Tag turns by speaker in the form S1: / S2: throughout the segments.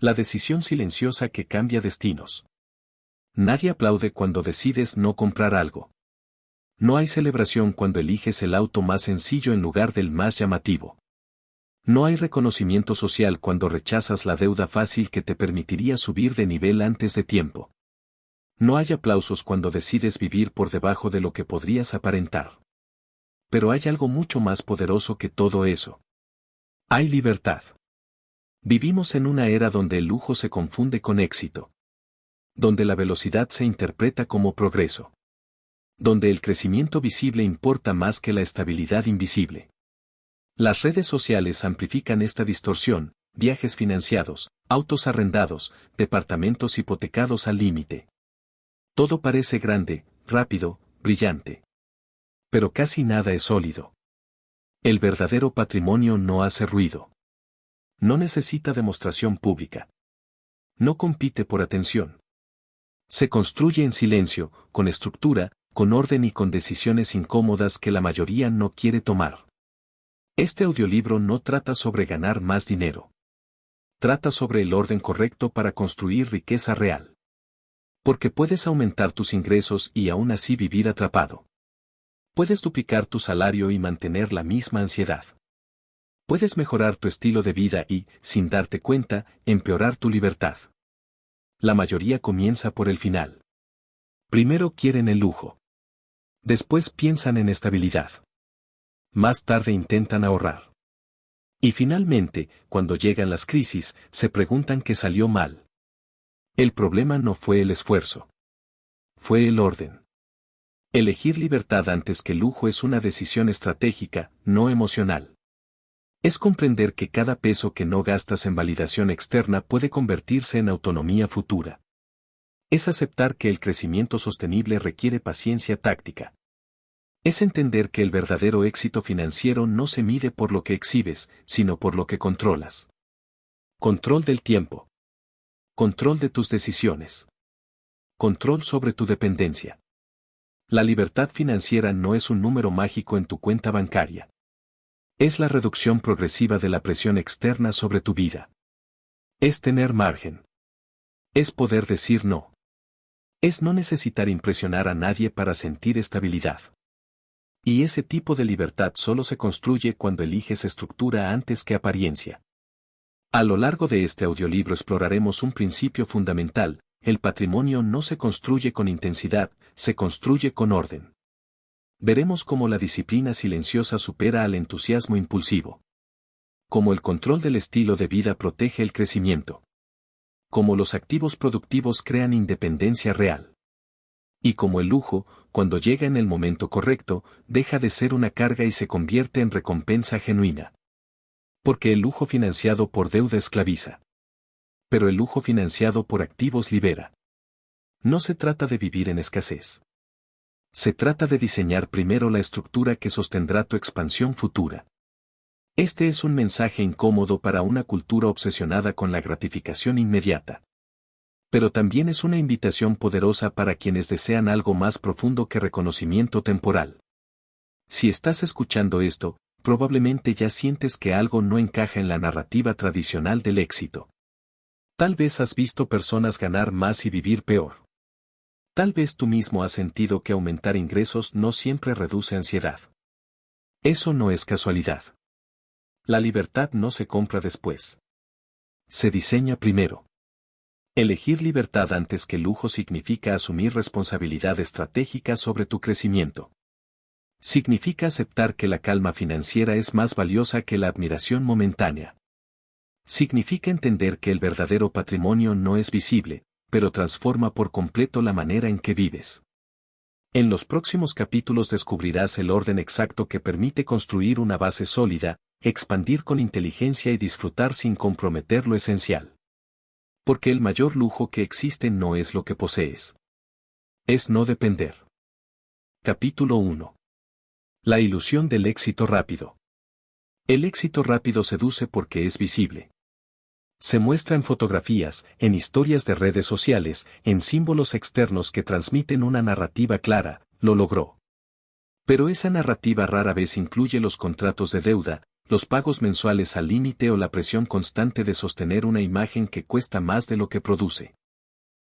S1: La decisión silenciosa que cambia destinos. Nadie aplaude cuando decides no comprar algo. No hay celebración cuando eliges el auto más sencillo en lugar del más llamativo. No hay reconocimiento social cuando rechazas la deuda fácil que te permitiría subir de nivel antes de tiempo. No hay aplausos cuando decides vivir por debajo de lo que podrías aparentar. Pero hay algo mucho más poderoso que todo eso. Hay libertad. Vivimos en una era donde el lujo se confunde con éxito. Donde la velocidad se interpreta como progreso. Donde el crecimiento visible importa más que la estabilidad invisible. Las redes sociales amplifican esta distorsión, viajes financiados, autos arrendados, departamentos hipotecados al límite. Todo parece grande, rápido, brillante. Pero casi nada es sólido. El verdadero patrimonio no hace ruido. No necesita demostración pública. No compite por atención. Se construye en silencio, con estructura, con orden y con decisiones incómodas que la mayoría no quiere tomar. Este audiolibro no trata sobre ganar más dinero. Trata sobre el orden correcto para construir riqueza real. Porque puedes aumentar tus ingresos y aún así vivir atrapado. Puedes duplicar tu salario y mantener la misma ansiedad. Puedes mejorar tu estilo de vida y, sin darte cuenta, empeorar tu libertad. La mayoría comienza por el final. Primero quieren el lujo. Después piensan en estabilidad. Más tarde intentan ahorrar. Y finalmente, cuando llegan las crisis, se preguntan qué salió mal. El problema no fue el esfuerzo. Fue el orden. Elegir libertad antes que lujo es una decisión estratégica, no emocional. Es comprender que cada peso que no gastas en validación externa puede convertirse en autonomía futura. Es aceptar que el crecimiento sostenible requiere paciencia táctica. Es entender que el verdadero éxito financiero no se mide por lo que exhibes, sino por lo que controlas. Control del tiempo. Control de tus decisiones. Control sobre tu dependencia. La libertad financiera no es un número mágico en tu cuenta bancaria. Es la reducción progresiva de la presión externa sobre tu vida. Es tener margen. Es poder decir no. Es no necesitar impresionar a nadie para sentir estabilidad. Y ese tipo de libertad solo se construye cuando eliges estructura antes que apariencia. A lo largo de este audiolibro exploraremos un principio fundamental: el patrimonio no se construye con intensidad, se construye con orden. Veremos cómo la disciplina silenciosa supera al entusiasmo impulsivo. Cómo el control del estilo de vida protege el crecimiento. Cómo los activos productivos crean independencia real. Y cómo el lujo, cuando llega en el momento correcto, deja de ser una carga y se convierte en recompensa genuina. Porque el lujo financiado por deuda esclaviza. Pero el lujo financiado por activos libera. No se trata de vivir en escasez. Se trata de diseñar primero la estructura que sostendrá tu expansión futura. Este es un mensaje incómodo para una cultura obsesionada con la gratificación inmediata. Pero también es una invitación poderosa para quienes desean algo más profundo que reconocimiento temporal. Si estás escuchando esto, probablemente ya sientes que algo no encaja en la narrativa tradicional del éxito. Tal vez has visto personas ganar más y vivir peor. Tal vez tú mismo has sentido que aumentar ingresos no siempre reduce ansiedad. Eso no es casualidad. La libertad no se compra después. Se diseña primero. Elegir libertad antes que lujo significa asumir responsabilidad estratégica sobre tu crecimiento. Significa aceptar que la calma financiera es más valiosa que la admiración momentánea. Significa entender que el verdadero patrimonio no es visible, pero transforma por completo la manera en que vives. En los próximos capítulos descubrirás el orden exacto que permite construir una base sólida, expandir con inteligencia y disfrutar sin comprometer lo esencial. Porque el mayor lujo que existe no es lo que posees. Es no depender. Capítulo 1. La ilusión del éxito rápido. El éxito rápido seduce porque es visible. Se muestra en fotografías, en historias de redes sociales, en símbolos externos que transmiten una narrativa clara: lo logró. Pero esa narrativa rara vez incluye los contratos de deuda, los pagos mensuales al límite o la presión constante de sostener una imagen que cuesta más de lo que produce.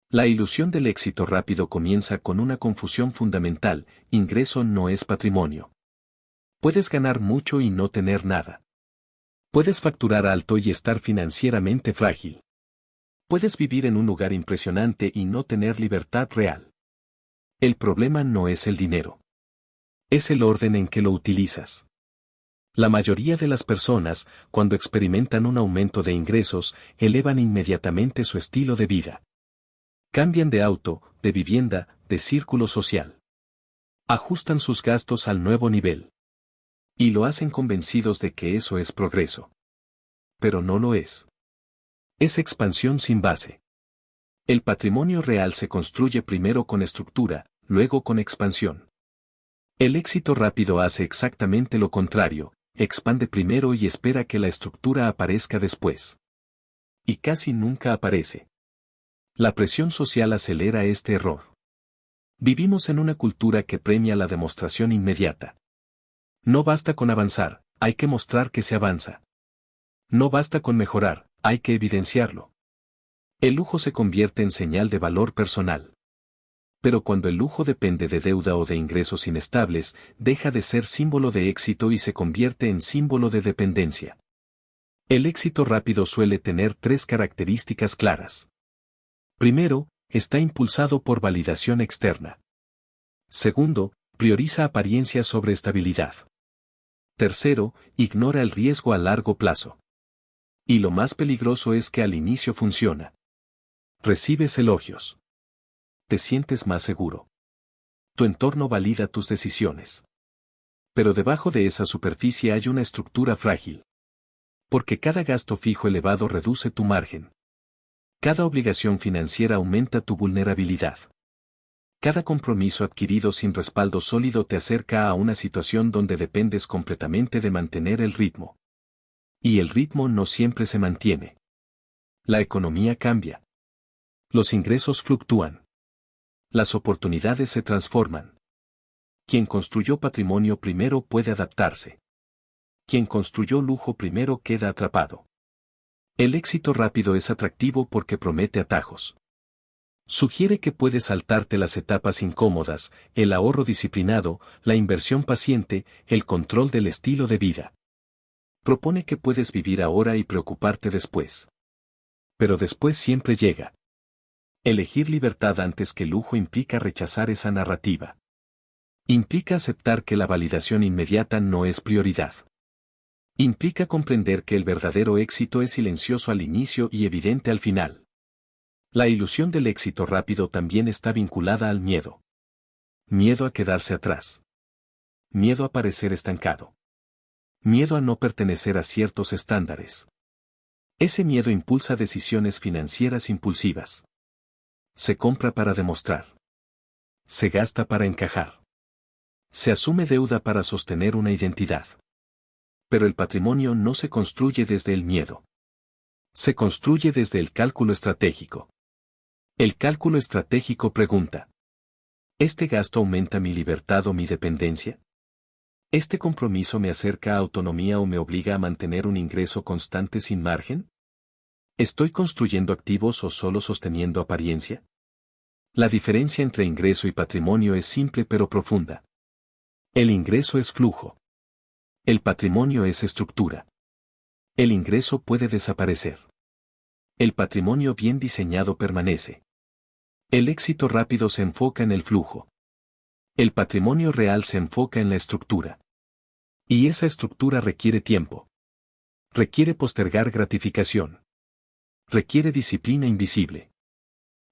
S1: La ilusión del éxito rápido comienza con una confusión fundamental: ingreso no es patrimonio. Puedes ganar mucho y no tener nada. Puedes facturar alto y estar financieramente frágil. Puedes vivir en un lugar impresionante y no tener libertad real. El problema no es el dinero. Es el orden en que lo utilizas. La mayoría de las personas, cuando experimentan un aumento de ingresos, elevan inmediatamente su estilo de vida. Cambian de auto, de vivienda, de círculo social. Ajustan sus gastos al nuevo nivel. Y lo hacen convencidos de que eso es progreso. Pero no lo es. Es expansión sin base. El patrimonio real se construye primero con estructura, luego con expansión. El éxito rápido hace exactamente lo contrario: expande primero y espera que la estructura aparezca después. Y casi nunca aparece. La presión social acelera este error. Vivimos en una cultura que premia la demostración inmediata. No basta con avanzar, hay que mostrar que se avanza. No basta con mejorar, hay que evidenciarlo. El lujo se convierte en señal de valor personal. Pero cuando el lujo depende de deuda o de ingresos inestables, deja de ser símbolo de éxito y se convierte en símbolo de dependencia. El éxito rápido suele tener tres características claras. Primero, está impulsado por validación externa. Segundo, prioriza apariencia sobre estabilidad. Tercero, ignora el riesgo a largo plazo. Y lo más peligroso es que al inicio funciona. Recibes elogios. Te sientes más seguro. Tu entorno valida tus decisiones. Pero debajo de esa superficie hay una estructura frágil. Porque cada gasto fijo elevado reduce tu margen. Cada obligación financiera aumenta tu vulnerabilidad. Cada compromiso adquirido sin respaldo sólido te acerca a una situación donde dependes completamente de mantener el ritmo. Y el ritmo no siempre se mantiene. La economía cambia. Los ingresos fluctúan. Las oportunidades se transforman. Quien construyó patrimonio primero puede adaptarse. Quien construyó lujo primero queda atrapado. El éxito rápido es atractivo porque promete atajos. Sugiere que puedes saltarte las etapas incómodas: el ahorro disciplinado, la inversión paciente, el control del estilo de vida. Propone que puedes vivir ahora y preocuparte después. Pero después siempre llega. Elegir libertad antes que lujo implica rechazar esa narrativa. Implica aceptar que la validación inmediata no es prioridad. Implica comprender que el verdadero éxito es silencioso al inicio y evidente al final. La ilusión del éxito rápido también está vinculada al miedo. Miedo a quedarse atrás. Miedo a parecer estancado. Miedo a no pertenecer a ciertos estándares. Ese miedo impulsa decisiones financieras impulsivas. Se compra para demostrar. Se gasta para encajar. Se asume deuda para sostener una identidad. Pero el patrimonio no se construye desde el miedo. Se construye desde el cálculo estratégico. El cálculo estratégico pregunta: ¿este gasto aumenta mi libertad o mi dependencia? ¿Este compromiso me acerca a autonomía o me obliga a mantener un ingreso constante sin margen? ¿Estoy construyendo activos o solo sosteniendo apariencia? La diferencia entre ingreso y patrimonio es simple pero profunda. El ingreso es flujo. El patrimonio es estructura. El ingreso puede desaparecer. El patrimonio bien diseñado permanece. El éxito rápido se enfoca en el flujo. El patrimonio real se enfoca en la estructura. Y esa estructura requiere tiempo. Requiere postergar gratificación. Requiere disciplina invisible.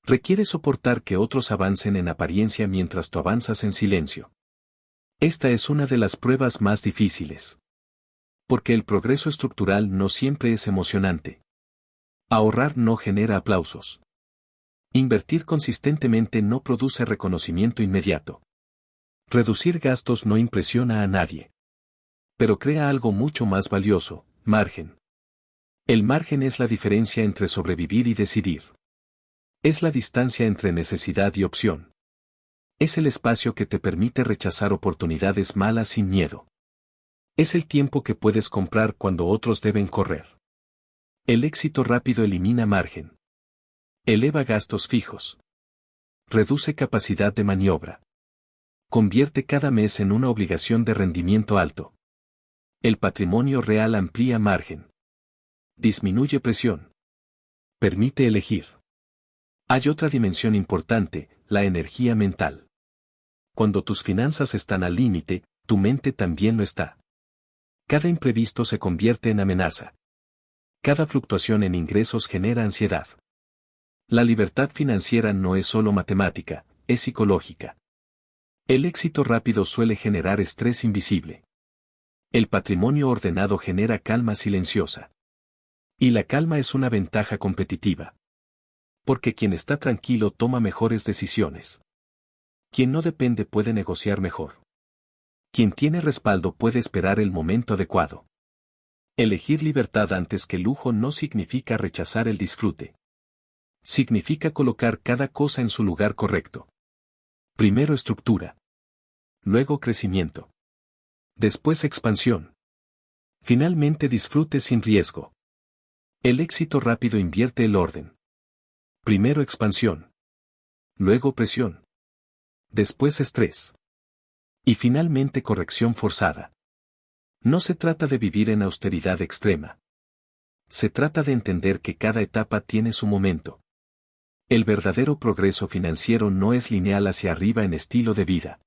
S1: Requiere soportar que otros avancen en apariencia mientras tú avanzas en silencio. Esta es una de las pruebas más difíciles. Porque el progreso estructural no siempre es emocionante. Ahorrar no genera aplausos. Invertir consistentemente no produce reconocimiento inmediato. Reducir gastos no impresiona a nadie. Pero crea algo mucho más valioso: margen. El margen es la diferencia entre sobrevivir y decidir. Es la distancia entre necesidad y opción. Es el espacio que te permite rechazar oportunidades malas sin miedo. Es el tiempo que puedes comprar cuando otros deben correr. El éxito rápido elimina margen. Eleva gastos fijos. Reduce capacidad de maniobra. Convierte cada mes en una obligación de rendimiento alto. El patrimonio real amplía margen. Disminuye presión. Permite elegir. Hay otra dimensión importante, la energía mental. Cuando tus finanzas están al límite, tu mente también lo está. Cada imprevisto se convierte en amenaza. Cada fluctuación en ingresos genera ansiedad. La libertad financiera no es solo matemática, es psicológica. El éxito rápido suele generar estrés invisible. El patrimonio ordenado genera calma silenciosa. Y la calma es una ventaja competitiva. Porque quien está tranquilo toma mejores decisiones. Quien no depende puede negociar mejor. Quien tiene respaldo puede esperar el momento adecuado. Elegir libertad antes que lujo no significa rechazar el disfrute. Significa colocar cada cosa en su lugar correcto. Primero estructura. Luego crecimiento. Después expansión. Finalmente disfrute sin riesgo. El éxito rápido invierte el orden. Primero expansión. Luego presión. Después estrés. Y finalmente corrección forzada. No se trata de vivir en austeridad extrema. Se trata de entender que cada etapa tiene su momento. El verdadero progreso financiero no es lineal hacia arriba en estilo de vida.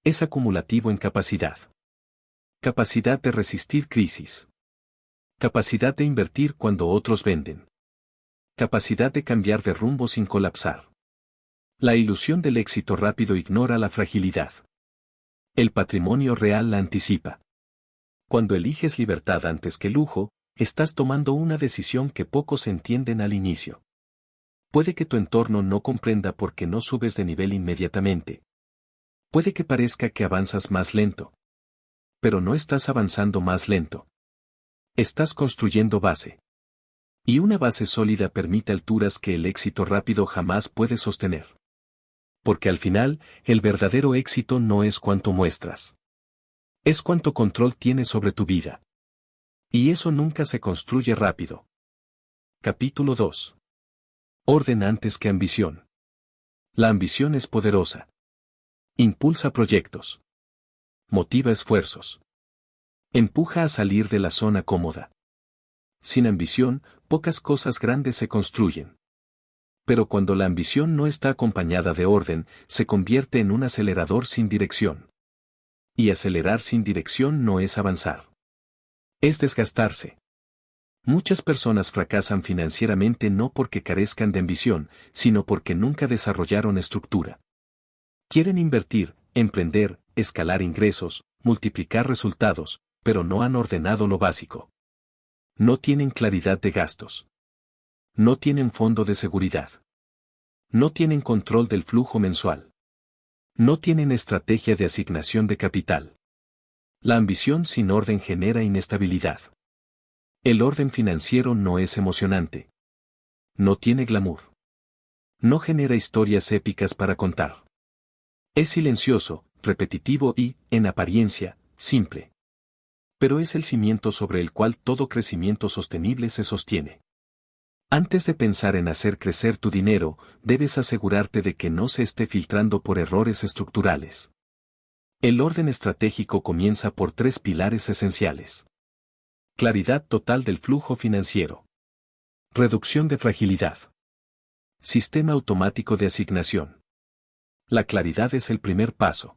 S1: Es acumulativo en capacidad. Capacidad de resistir crisis. Capacidad de invertir cuando otros venden. Capacidad de cambiar de rumbo sin colapsar. La ilusión del éxito rápido ignora la fragilidad. El patrimonio real la anticipa. Cuando eliges libertad antes que lujo, estás tomando una decisión que pocos entienden al inicio. Puede que tu entorno no comprenda por qué no subes de nivel inmediatamente. Puede que parezca que avanzas más lento. Pero no estás avanzando más lento. Estás construyendo base. Y una base sólida permite alturas que el éxito rápido jamás puede sostener. Porque al final, el verdadero éxito no es cuánto muestras. Es cuánto control tienes sobre tu vida. Y eso nunca se construye rápido. Capítulo 2. Orden antes que ambición. La ambición es poderosa. Impulsa proyectos. Motiva esfuerzos. Empuja a salir de la zona cómoda. Sin ambición, pocas cosas grandes se construyen. Pero cuando la ambición no está acompañada de orden, se convierte en un acelerador sin dirección. Y acelerar sin dirección no es avanzar. Es desgastarse. Muchas personas fracasan financieramente no porque carezcan de ambición, sino porque nunca desarrollaron estructura. Quieren invertir, emprender, escalar ingresos, multiplicar resultados, pero no han ordenado lo básico. No tienen claridad de gastos. No tienen fondo de seguridad. No tienen control del flujo mensual. No tienen estrategia de asignación de capital. La ambición sin orden genera inestabilidad. El orden financiero no es emocionante. No tiene glamour. No genera historias épicas para contar. Es silencioso, repetitivo y, en apariencia, simple. Pero es el cimiento sobre el cual todo crecimiento sostenible se sostiene. Antes de pensar en hacer crecer tu dinero, debes asegurarte de que no se esté filtrando por errores estructurales. El orden estratégico comienza por 3 pilares esenciales. Claridad total del flujo financiero. Reducción de fragilidad. Sistema automático de asignación. La claridad es el primer paso.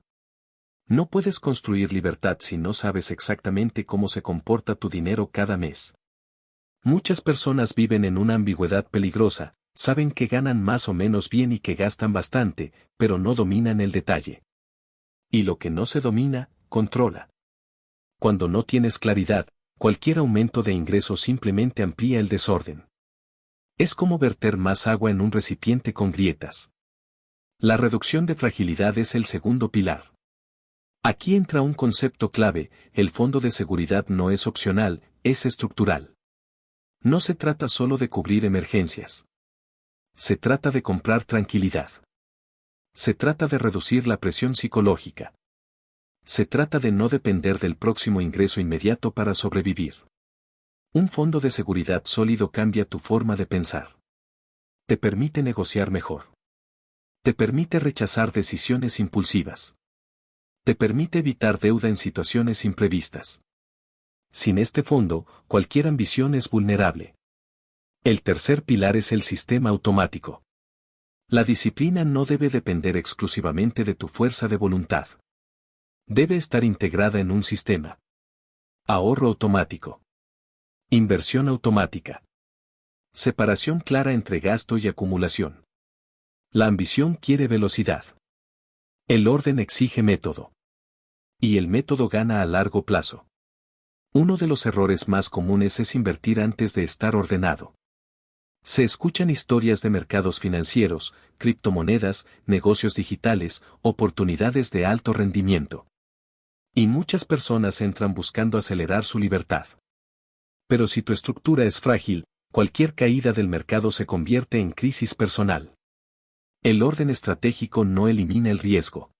S1: No puedes construir libertad si no sabes exactamente cómo se comporta tu dinero cada mes. Muchas personas viven en una ambigüedad peligrosa, saben que ganan más o menos bien y que gastan bastante, pero no dominan el detalle. Y lo que no se domina, controla. Cuando no tienes claridad, cualquier aumento de ingresos simplemente amplía el desorden. Es como verter más agua en un recipiente con grietas. La reducción de fragilidad es el segundo pilar. Aquí entra un concepto clave: el fondo de seguridad no es opcional, es estructural. No se trata solo de cubrir emergencias. Se trata de comprar tranquilidad. Se trata de reducir la presión psicológica. Se trata de no depender del próximo ingreso inmediato para sobrevivir. Un fondo de seguridad sólido cambia tu forma de pensar. Te permite negociar mejor. Te permite rechazar decisiones impulsivas. Te permite evitar deuda en situaciones imprevistas. Sin este fondo, cualquier ambición es vulnerable. El tercer pilar es el sistema automático. La disciplina no debe depender exclusivamente de tu fuerza de voluntad. Debe estar integrada en un sistema. Ahorro automático. Inversión automática. Separación clara entre gasto y acumulación. La ambición quiere velocidad. El orden exige método. Y el método gana a largo plazo. Uno de los errores más comunes es invertir antes de estar ordenado. Se escuchan historias de mercados financieros, criptomonedas, negocios digitales, oportunidades de alto rendimiento. Y muchas personas entran buscando acelerar su libertad. Pero si tu estructura es frágil, cualquier caída del mercado se convierte en crisis personal. El orden estratégico no elimina el riesgo.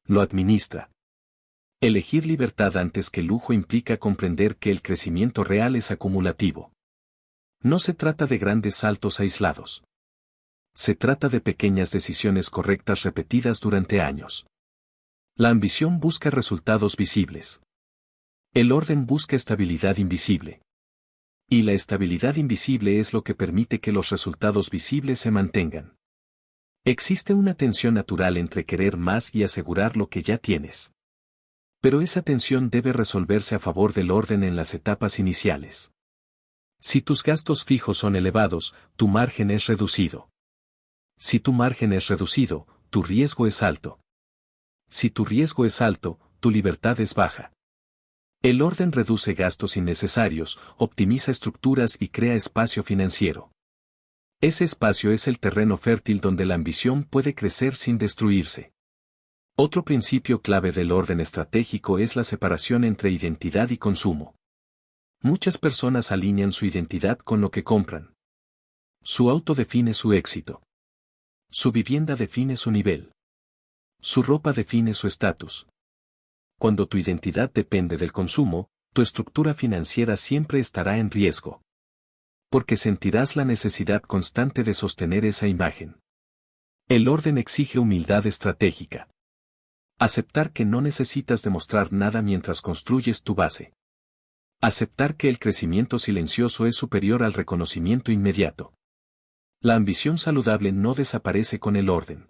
S1: Lo administra. Elegir libertad antes que lujo implica comprender que el crecimiento real es acumulativo. No se trata de grandes saltos aislados. Se trata de pequeñas decisiones correctas repetidas durante años. La ambición busca resultados visibles. El orden busca estabilidad invisible. Y la estabilidad invisible es lo que permite que los resultados visibles se mantengan. Existe una tensión natural entre querer más y asegurar lo que ya tienes. Pero esa tensión debe resolverse a favor del orden en las etapas iniciales. Si tus gastos fijos son elevados, tu margen es reducido. Si tu margen es reducido, tu riesgo es alto. Si tu riesgo es alto, tu libertad es baja. El orden reduce gastos innecesarios, optimiza estructuras y crea espacio financiero. Ese espacio es el terreno fértil donde la ambición puede crecer sin destruirse. Otro principio clave del orden estratégico es la separación entre identidad y consumo. Muchas personas alinean su identidad con lo que compran. Su auto define su éxito. Su vivienda define su nivel. Su ropa define su estatus. Cuando tu identidad depende del consumo, tu estructura financiera siempre estará en riesgo. Porque sentirás la necesidad constante de sostener esa imagen. El orden exige humildad estratégica. Aceptar que no necesitas demostrar nada mientras construyes tu base. Aceptar que el crecimiento silencioso es superior al reconocimiento inmediato. La ambición saludable no desaparece con el orden.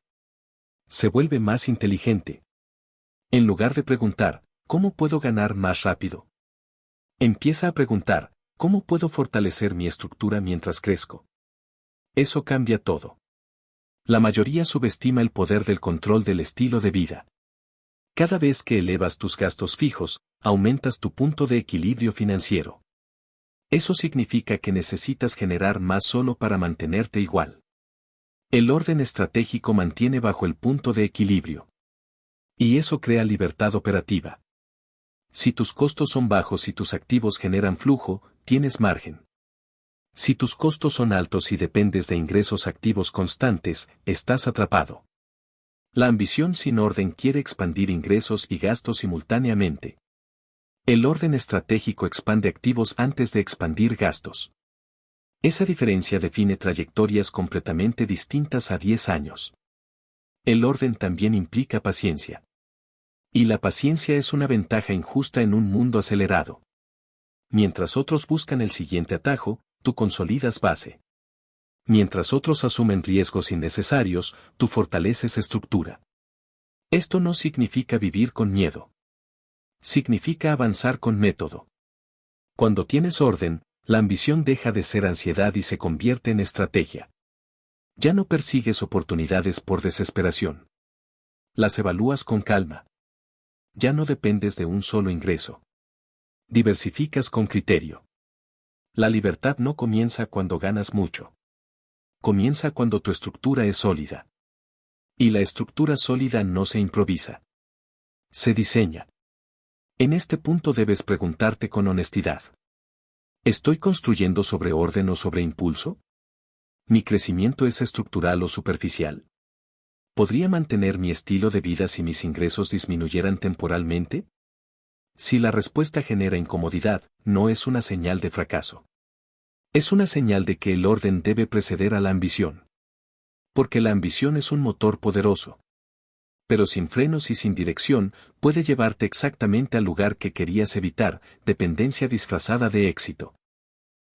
S1: Se vuelve más inteligente. En lugar de preguntar, ¿cómo puedo ganar más rápido? Empieza a preguntar, ¿cómo puedo fortalecer mi estructura mientras crezco? Eso cambia todo. La mayoría subestima el poder del control del estilo de vida. Cada vez que elevas tus gastos fijos, aumentas tu punto de equilibrio financiero. Eso significa que necesitas generar más solo para mantenerte igual. El orden estratégico mantiene bajo el punto de equilibrio. Y eso crea libertad operativa. Si tus costos son bajos y tus activos generan flujo, tienes margen. Si tus costos son altos y dependes de ingresos activos constantes, estás atrapado. La ambición sin orden quiere expandir ingresos y gastos simultáneamente. El orden estratégico expande activos antes de expandir gastos. Esa diferencia define trayectorias completamente distintas a 10 años. El orden también implica paciencia. Y la paciencia es una ventaja injusta en un mundo acelerado. Mientras otros buscan el siguiente atajo, tú consolidas base. Mientras otros asumen riesgos innecesarios, tú fortaleces estructura. Esto no significa vivir con miedo. Significa avanzar con método. Cuando tienes orden, la ambición deja de ser ansiedad y se convierte en estrategia. Ya no persigues oportunidades por desesperación. Las evalúas con calma. Ya no dependes de un solo ingreso. Diversificas con criterio. La libertad no comienza cuando ganas mucho. Comienza cuando tu estructura es sólida. Y la estructura sólida no se improvisa. Se diseña. En este punto debes preguntarte con honestidad. ¿Estoy construyendo sobre orden o sobre impulso? ¿Mi crecimiento es estructural o superficial? ¿Podría mantener mi estilo de vida si mis ingresos disminuyeran temporalmente? Si la respuesta genera incomodidad, no es una señal de fracaso. Es una señal de que el orden debe preceder a la ambición. Porque la ambición es un motor poderoso. Pero sin frenos y sin dirección, puede llevarte exactamente al lugar que querías evitar, dependencia disfrazada de éxito.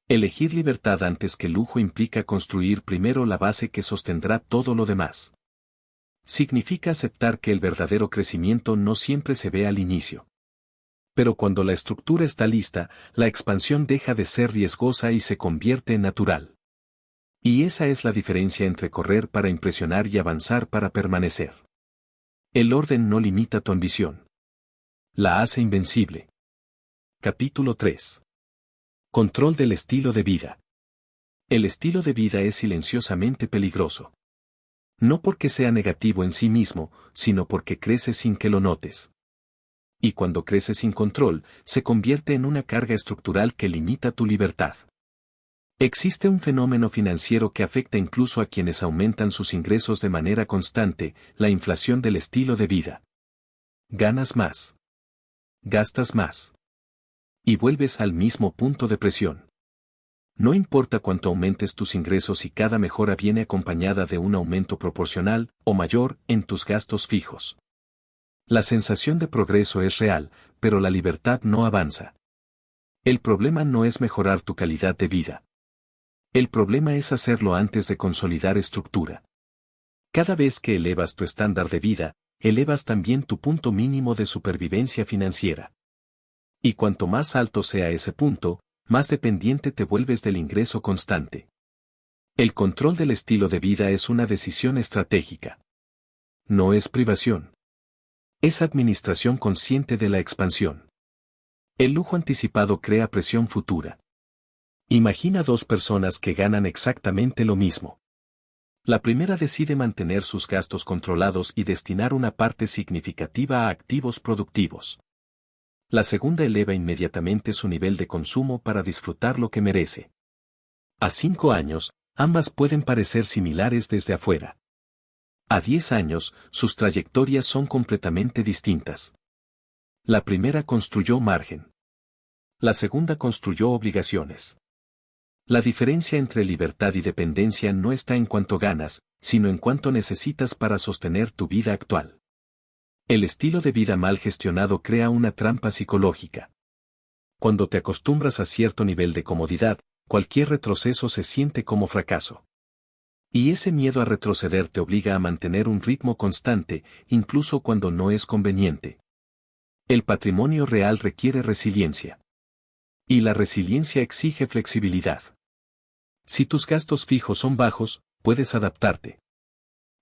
S1: Elegir libertad antes que lujo implica construir primero la base que sostendrá todo lo demás. Significa aceptar que el verdadero crecimiento no siempre se ve al inicio. Pero cuando la estructura está lista, la expansión deja de ser riesgosa y se convierte en natural. Y esa es la diferencia entre correr para impresionar y avanzar para permanecer. El orden no limita tu ambición. La hace invencible. Capítulo 3. Control del estilo de vida. El estilo de vida es silenciosamente peligroso. No porque sea negativo en sí mismo, sino porque crece sin que lo notes. Y cuando crece sin control, se convierte en una carga estructural que limita tu libertad. Existe un fenómeno financiero que afecta incluso a quienes aumentan sus ingresos de manera constante, la inflación del estilo de vida. Ganas más. Gastas más. Y vuelves al mismo punto de presión. No importa cuánto aumentes tus ingresos y cada mejora viene acompañada de un aumento proporcional, o mayor, en tus gastos fijos. La sensación de progreso es real, pero la libertad no avanza. El problema no es mejorar tu calidad de vida. El problema es hacerlo antes de consolidar estructura. Cada vez que elevas tu estándar de vida, elevas también tu punto mínimo de supervivencia financiera. Y cuanto más alto sea ese punto, más dependiente te vuelves del ingreso constante. El control del estilo de vida es una decisión estratégica. No es privación. Es administración consciente de la expansión. El lujo anticipado crea presión futura. Imagina dos personas que ganan exactamente lo mismo. La primera decide mantener sus gastos controlados y destinar una parte significativa a activos productivos. La segunda eleva inmediatamente su nivel de consumo para disfrutar lo que merece. A 5 años, ambas pueden parecer similares desde afuera. A 10 años, sus trayectorias son completamente distintas. La primera construyó margen. La segunda construyó obligaciones. La diferencia entre libertad y dependencia no está en cuánto ganas, sino en cuánto necesitas para sostener tu vida actual. El estilo de vida mal gestionado crea una trampa psicológica. Cuando te acostumbras a cierto nivel de comodidad, cualquier retroceso se siente como fracaso. Y ese miedo a retroceder te obliga a mantener un ritmo constante, incluso cuando no es conveniente. El patrimonio real requiere resiliencia. Y la resiliencia exige flexibilidad. Si tus gastos fijos son bajos, puedes adaptarte.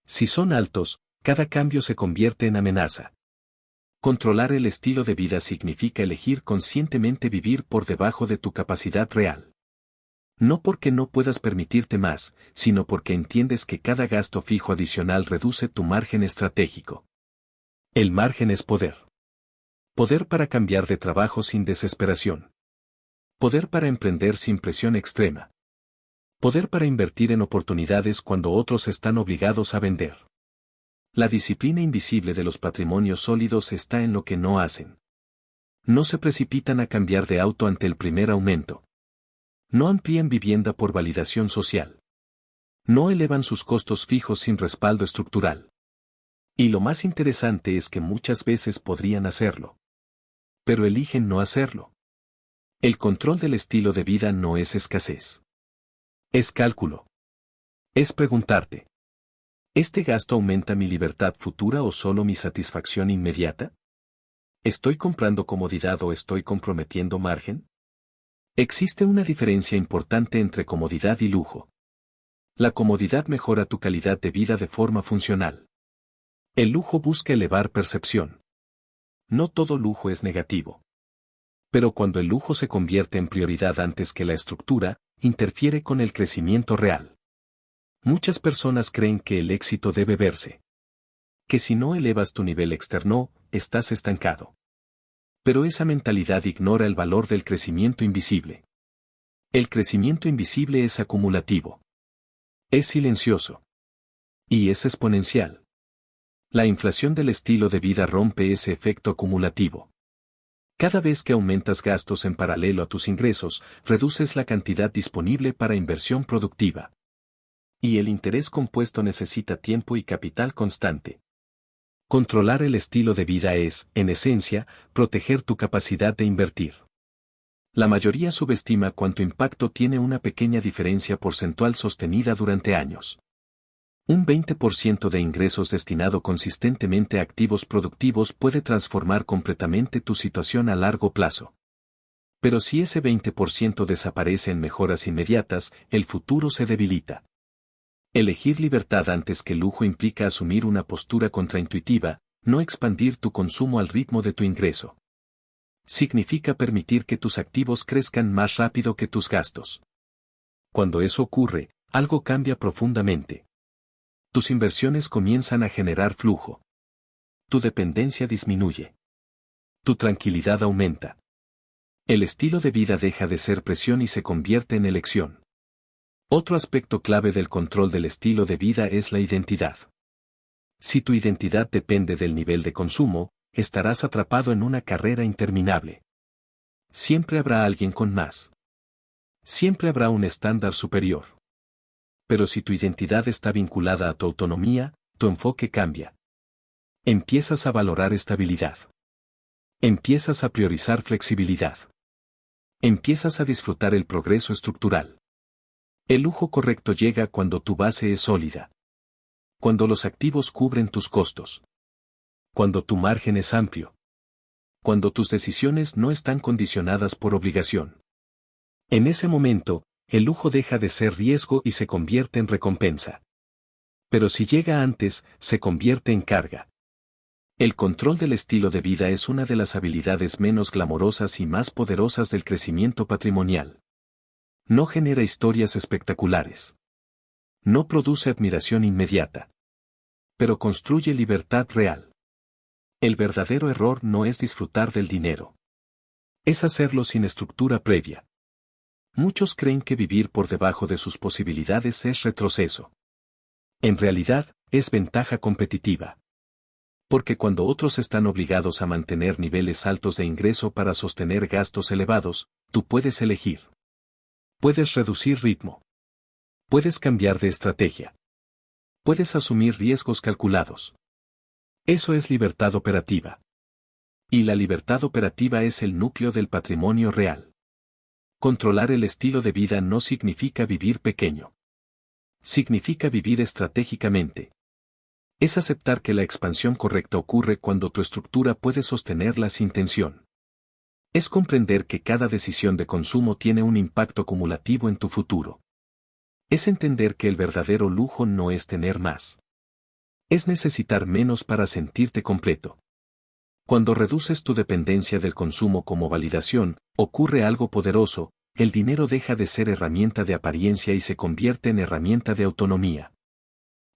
S1: Si son altos, cada cambio se convierte en amenaza. Controlar el estilo de vida significa elegir conscientemente vivir por debajo de tu capacidad real. No porque no puedas permitirte más, sino porque entiendes que cada gasto fijo adicional reduce tu margen estratégico. El margen es poder. Poder para cambiar de trabajo sin desesperación. Poder para emprender sin presión extrema. Poder para invertir en oportunidades cuando otros están obligados a vender. La disciplina invisible de los patrimonios sólidos está en lo que no hacen. No se precipitan a cambiar de auto ante el primer aumento. No amplían vivienda por validación social. No elevan sus costos fijos sin respaldo estructural. Y lo más interesante es que muchas veces podrían hacerlo. Pero eligen no hacerlo. El control del estilo de vida no es escasez. Es cálculo. Es preguntarte. ¿Este gasto aumenta mi libertad futura o solo mi satisfacción inmediata? ¿Estoy comprando comodidad o estoy comprometiendo margen? Existe una diferencia importante entre comodidad y lujo. La comodidad mejora tu calidad de vida de forma funcional. El lujo busca elevar percepción. No todo lujo es negativo. Pero cuando el lujo se convierte en prioridad antes que la estructura, interfiere con el crecimiento real. Muchas personas creen que el éxito debe verse. Que si no elevas tu nivel externo, estás estancado. Pero esa mentalidad ignora el valor del crecimiento invisible. El crecimiento invisible es acumulativo. Es silencioso. Y es exponencial. La inflación del estilo de vida rompe ese efecto acumulativo. Cada vez que aumentas gastos en paralelo a tus ingresos, reduces la cantidad disponible para inversión productiva. Y el interés compuesto necesita tiempo y capital constante. Controlar el estilo de vida es, en esencia, proteger tu capacidad de invertir. La mayoría subestima cuánto impacto tiene una pequeña diferencia porcentual sostenida durante años. Un 20% de ingresos destinado consistentemente a activos productivos puede transformar completamente tu situación a largo plazo. Pero si ese 20% desaparece en mejoras inmediatas, el futuro se debilita. Elegir libertad antes que lujo implica asumir una postura contraintuitiva, no expandir tu consumo al ritmo de tu ingreso. Significa permitir que tus activos crezcan más rápido que tus gastos. Cuando eso ocurre, algo cambia profundamente. Tus inversiones comienzan a generar flujo. Tu dependencia disminuye. Tu tranquilidad aumenta. El estilo de vida deja de ser presión y se convierte en elección. Otro aspecto clave del control del estilo de vida es la identidad. Si tu identidad depende del nivel de consumo, estarás atrapado en una carrera interminable. Siempre habrá alguien con más. Siempre habrá un estándar superior. Pero si tu identidad está vinculada a tu autonomía, tu enfoque cambia. Empiezas a valorar estabilidad. Empiezas a priorizar flexibilidad. Empiezas a disfrutar el progreso estructural. El lujo correcto llega cuando tu base es sólida. Cuando los activos cubren tus costos. Cuando tu margen es amplio. Cuando tus decisiones no están condicionadas por obligación. En ese momento, el lujo deja de ser riesgo y se convierte en recompensa. Pero si llega antes, se convierte en carga. El control del estilo de vida es una de las habilidades menos glamorosas y más poderosas del crecimiento patrimonial. No genera historias espectaculares. No produce admiración inmediata. Pero construye libertad real. El verdadero error no es disfrutar del dinero. Es hacerlo sin estructura previa. Muchos creen que vivir por debajo de sus posibilidades es retroceso. En realidad, es ventaja competitiva. Porque cuando otros están obligados a mantener niveles altos de ingreso para sostener gastos elevados, tú puedes elegir. Puedes reducir ritmo. Puedes cambiar de estrategia. Puedes asumir riesgos calculados. Eso es libertad operativa. Y la libertad operativa es el núcleo del patrimonio real. Controlar el estilo de vida no significa vivir pequeño. Significa vivir estratégicamente. Es aceptar que la expansión correcta ocurre cuando tu estructura puede sostenerla sin tensión. Es comprender que cada decisión de consumo tiene un impacto acumulativo en tu futuro. Es entender que el verdadero lujo no es tener más. Es necesitar menos para sentirte completo. Cuando reduces tu dependencia del consumo como validación, ocurre algo poderoso, el dinero deja de ser herramienta de apariencia y se convierte en herramienta de autonomía.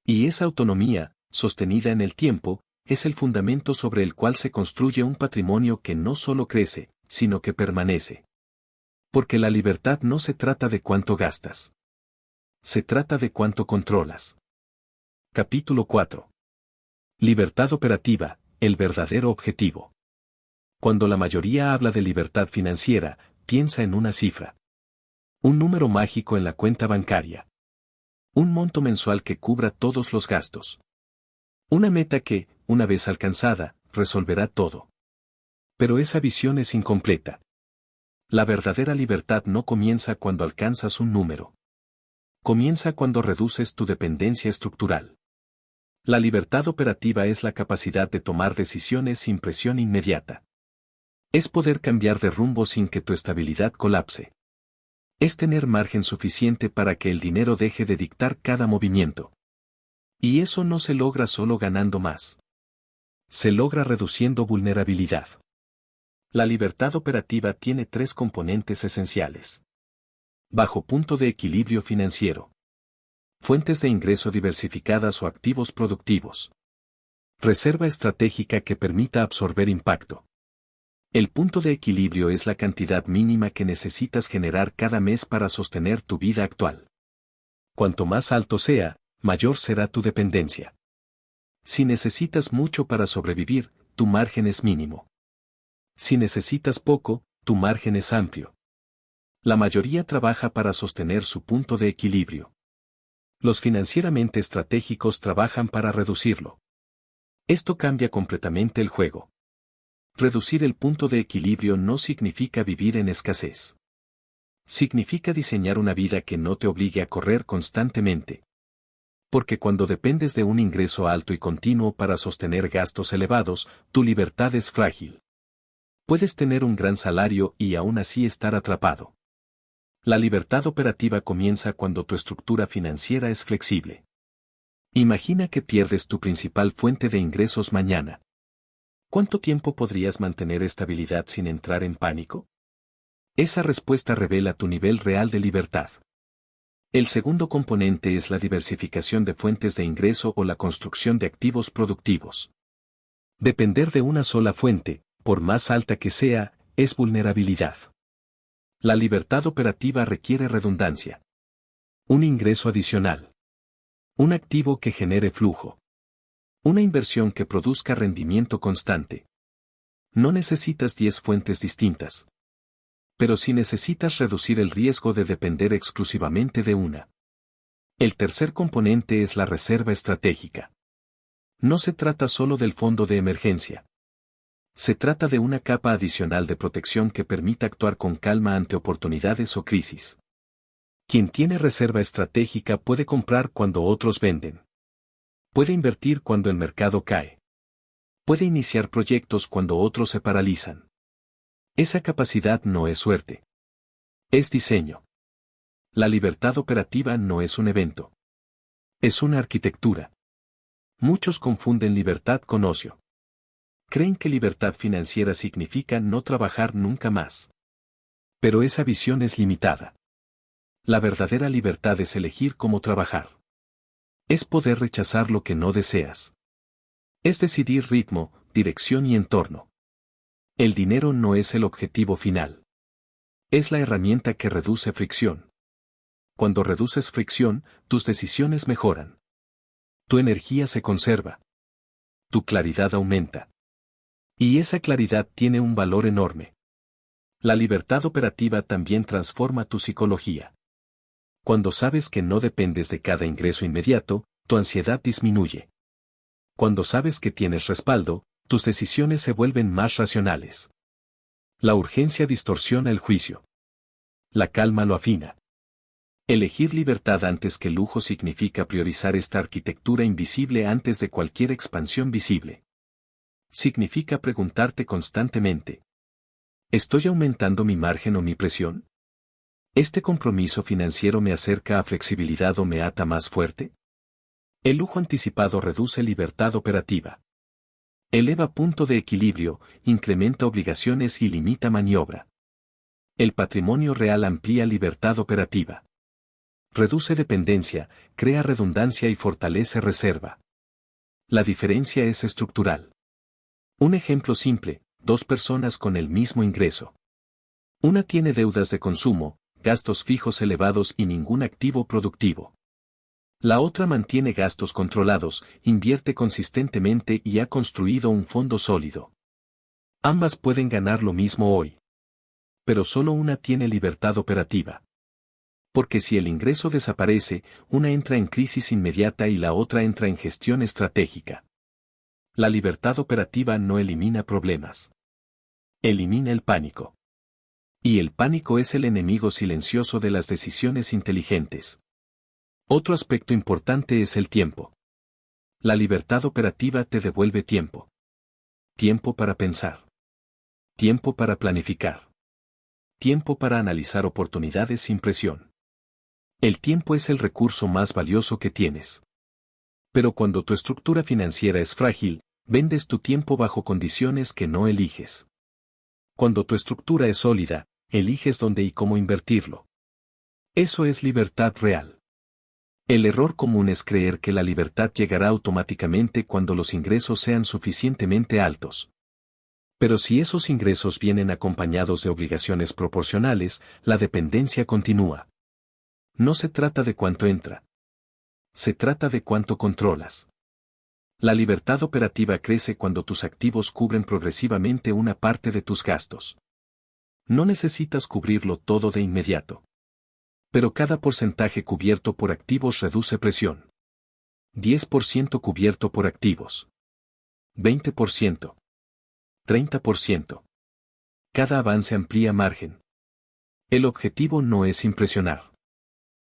S1: Y esa autonomía, sostenida en el tiempo, es el fundamento sobre el cual se construye un patrimonio que no solo crece, sino que permanece. Porque la libertad no se trata de cuánto gastas. Se trata de cuánto controlas. Capítulo 4. Libertad operativa, el verdadero objetivo. Cuando la mayoría habla de libertad financiera, piensa en una cifra. Un número mágico en la cuenta bancaria. Un monto mensual que cubra todos los gastos. Una meta que, una vez alcanzada, resolverá todo. Pero esa visión es incompleta. La verdadera libertad no comienza cuando alcanzas un número. Comienza cuando reduces tu dependencia estructural. La libertad operativa es la capacidad de tomar decisiones sin presión inmediata. Es poder cambiar de rumbo sin que tu estabilidad colapse. Es tener margen suficiente para que el dinero deje de dictar cada movimiento. Y eso no se logra solo ganando más. Se logra reduciendo vulnerabilidad. La libertad operativa tiene 3 componentes esenciales. Bajo punto de equilibrio financiero. Fuentes de ingreso diversificadas o activos productivos. Reserva estratégica que permita absorber impacto. El punto de equilibrio es la cantidad mínima que necesitas generar cada mes para sostener tu vida actual. Cuanto más alto sea, mayor será tu dependencia. Si necesitas mucho para sobrevivir, tu margen es mínimo. Si necesitas poco, tu margen es amplio. La mayoría trabaja para sostener su punto de equilibrio. Los financieramente estratégicos trabajan para reducirlo. Esto cambia completamente el juego. Reducir el punto de equilibrio no significa vivir en escasez. Significa diseñar una vida que no te obligue a correr constantemente. Porque cuando dependes de un ingreso alto y continuo para sostener gastos elevados, tu libertad es frágil. Puedes tener un gran salario y aún así estar atrapado. La libertad operativa comienza cuando tu estructura financiera es flexible. Imagina que pierdes tu principal fuente de ingresos mañana. ¿Cuánto tiempo podrías mantener estabilidad sin entrar en pánico? Esa respuesta revela tu nivel real de libertad. El segundo componente es la diversificación de fuentes de ingreso o la construcción de activos productivos. Depender de una sola fuente, por más alta que sea, es vulnerabilidad. La libertad operativa requiere redundancia. Un ingreso adicional. Un activo que genere flujo. Una inversión que produzca rendimiento constante. No necesitas 10 fuentes distintas. Pero sí necesitas reducir el riesgo de depender exclusivamente de una. El tercer componente es la reserva estratégica. No se trata solo del fondo de emergencia. Se trata de una capa adicional de protección que permita actuar con calma ante oportunidades o crisis. Quien tiene reserva estratégica puede comprar cuando otros venden. Puede invertir cuando el mercado cae. Puede iniciar proyectos cuando otros se paralizan. Esa capacidad no es suerte. Es diseño. La libertad operativa no es un evento. Es una arquitectura. Muchos confunden libertad con ocio. Creen que libertad financiera significa no trabajar nunca más. Pero esa visión es limitada. La verdadera libertad es elegir cómo trabajar. Es poder rechazar lo que no deseas. Es decidir ritmo, dirección y entorno. El dinero no es el objetivo final. Es la herramienta que reduce fricción. Cuando reduces fricción, tus decisiones mejoran. Tu energía se conserva. Tu claridad aumenta. Y esa claridad tiene un valor enorme. La libertad operativa también transforma tu psicología. Cuando sabes que no dependes de cada ingreso inmediato, tu ansiedad disminuye. Cuando sabes que tienes respaldo, tus decisiones se vuelven más racionales. La urgencia distorsiona el juicio. La calma lo afina. Elegir libertad antes que lujo significa priorizar esta arquitectura invisible antes de cualquier expansión visible. Significa preguntarte constantemente: ¿estoy aumentando mi margen o mi presión? ¿Este compromiso financiero me acerca a flexibilidad o me ata más fuerte? El lujo anticipado reduce libertad operativa. Eleva punto de equilibrio, incrementa obligaciones y limita maniobra. El patrimonio real amplía libertad operativa. Reduce dependencia, crea redundancia y fortalece reserva. La diferencia es estructural. Un ejemplo simple: 2 personas con el mismo ingreso. Una tiene deudas de consumo, gastos fijos elevados y ningún activo productivo. La otra mantiene gastos controlados, invierte consistentemente y ha construido un fondo sólido. Ambas pueden ganar lo mismo hoy. Pero solo una tiene libertad operativa. Porque si el ingreso desaparece, una entra en crisis inmediata y la otra entra en gestión estratégica. La libertad operativa no elimina problemas. Elimina el pánico. Y el pánico es el enemigo silencioso de las decisiones inteligentes. Otro aspecto importante es el tiempo. La libertad operativa te devuelve tiempo. Tiempo para pensar. Tiempo para planificar. Tiempo para analizar oportunidades sin presión. El tiempo es el recurso más valioso que tienes. Pero cuando tu estructura financiera es frágil, vendes tu tiempo bajo condiciones que no eliges. Cuando tu estructura es sólida, eliges dónde y cómo invertirlo. Eso es libertad real. El error común es creer que la libertad llegará automáticamente cuando los ingresos sean suficientemente altos. Pero si esos ingresos vienen acompañados de obligaciones proporcionales, la dependencia continúa. No se trata de cuánto entra. Se trata de cuánto controlas. La libertad operativa crece cuando tus activos cubren progresivamente una parte de tus gastos. No necesitas cubrirlo todo de inmediato. Pero cada porcentaje cubierto por activos reduce presión. 10% cubierto por activos. 20%. 30%. Cada avance amplía margen. El objetivo no es impresionar.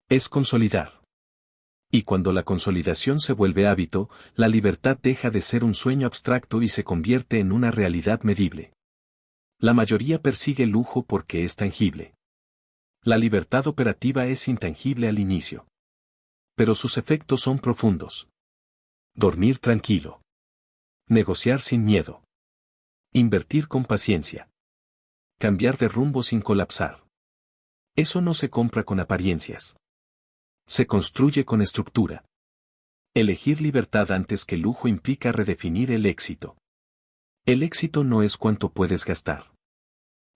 S1: Es consolidar. Y cuando la consolidación se vuelve hábito, la libertad deja de ser un sueño abstracto y se convierte en una realidad medible. La mayoría persigue el lujo porque es tangible. La libertad operativa es intangible al inicio. Pero sus efectos son profundos. Dormir tranquilo. Negociar sin miedo. Invertir con paciencia. Cambiar de rumbo sin colapsar. Eso no se compra con apariencias. Se construye con estructura. Elegir libertad antes que lujo implica redefinir el éxito. El éxito no es cuánto puedes gastar.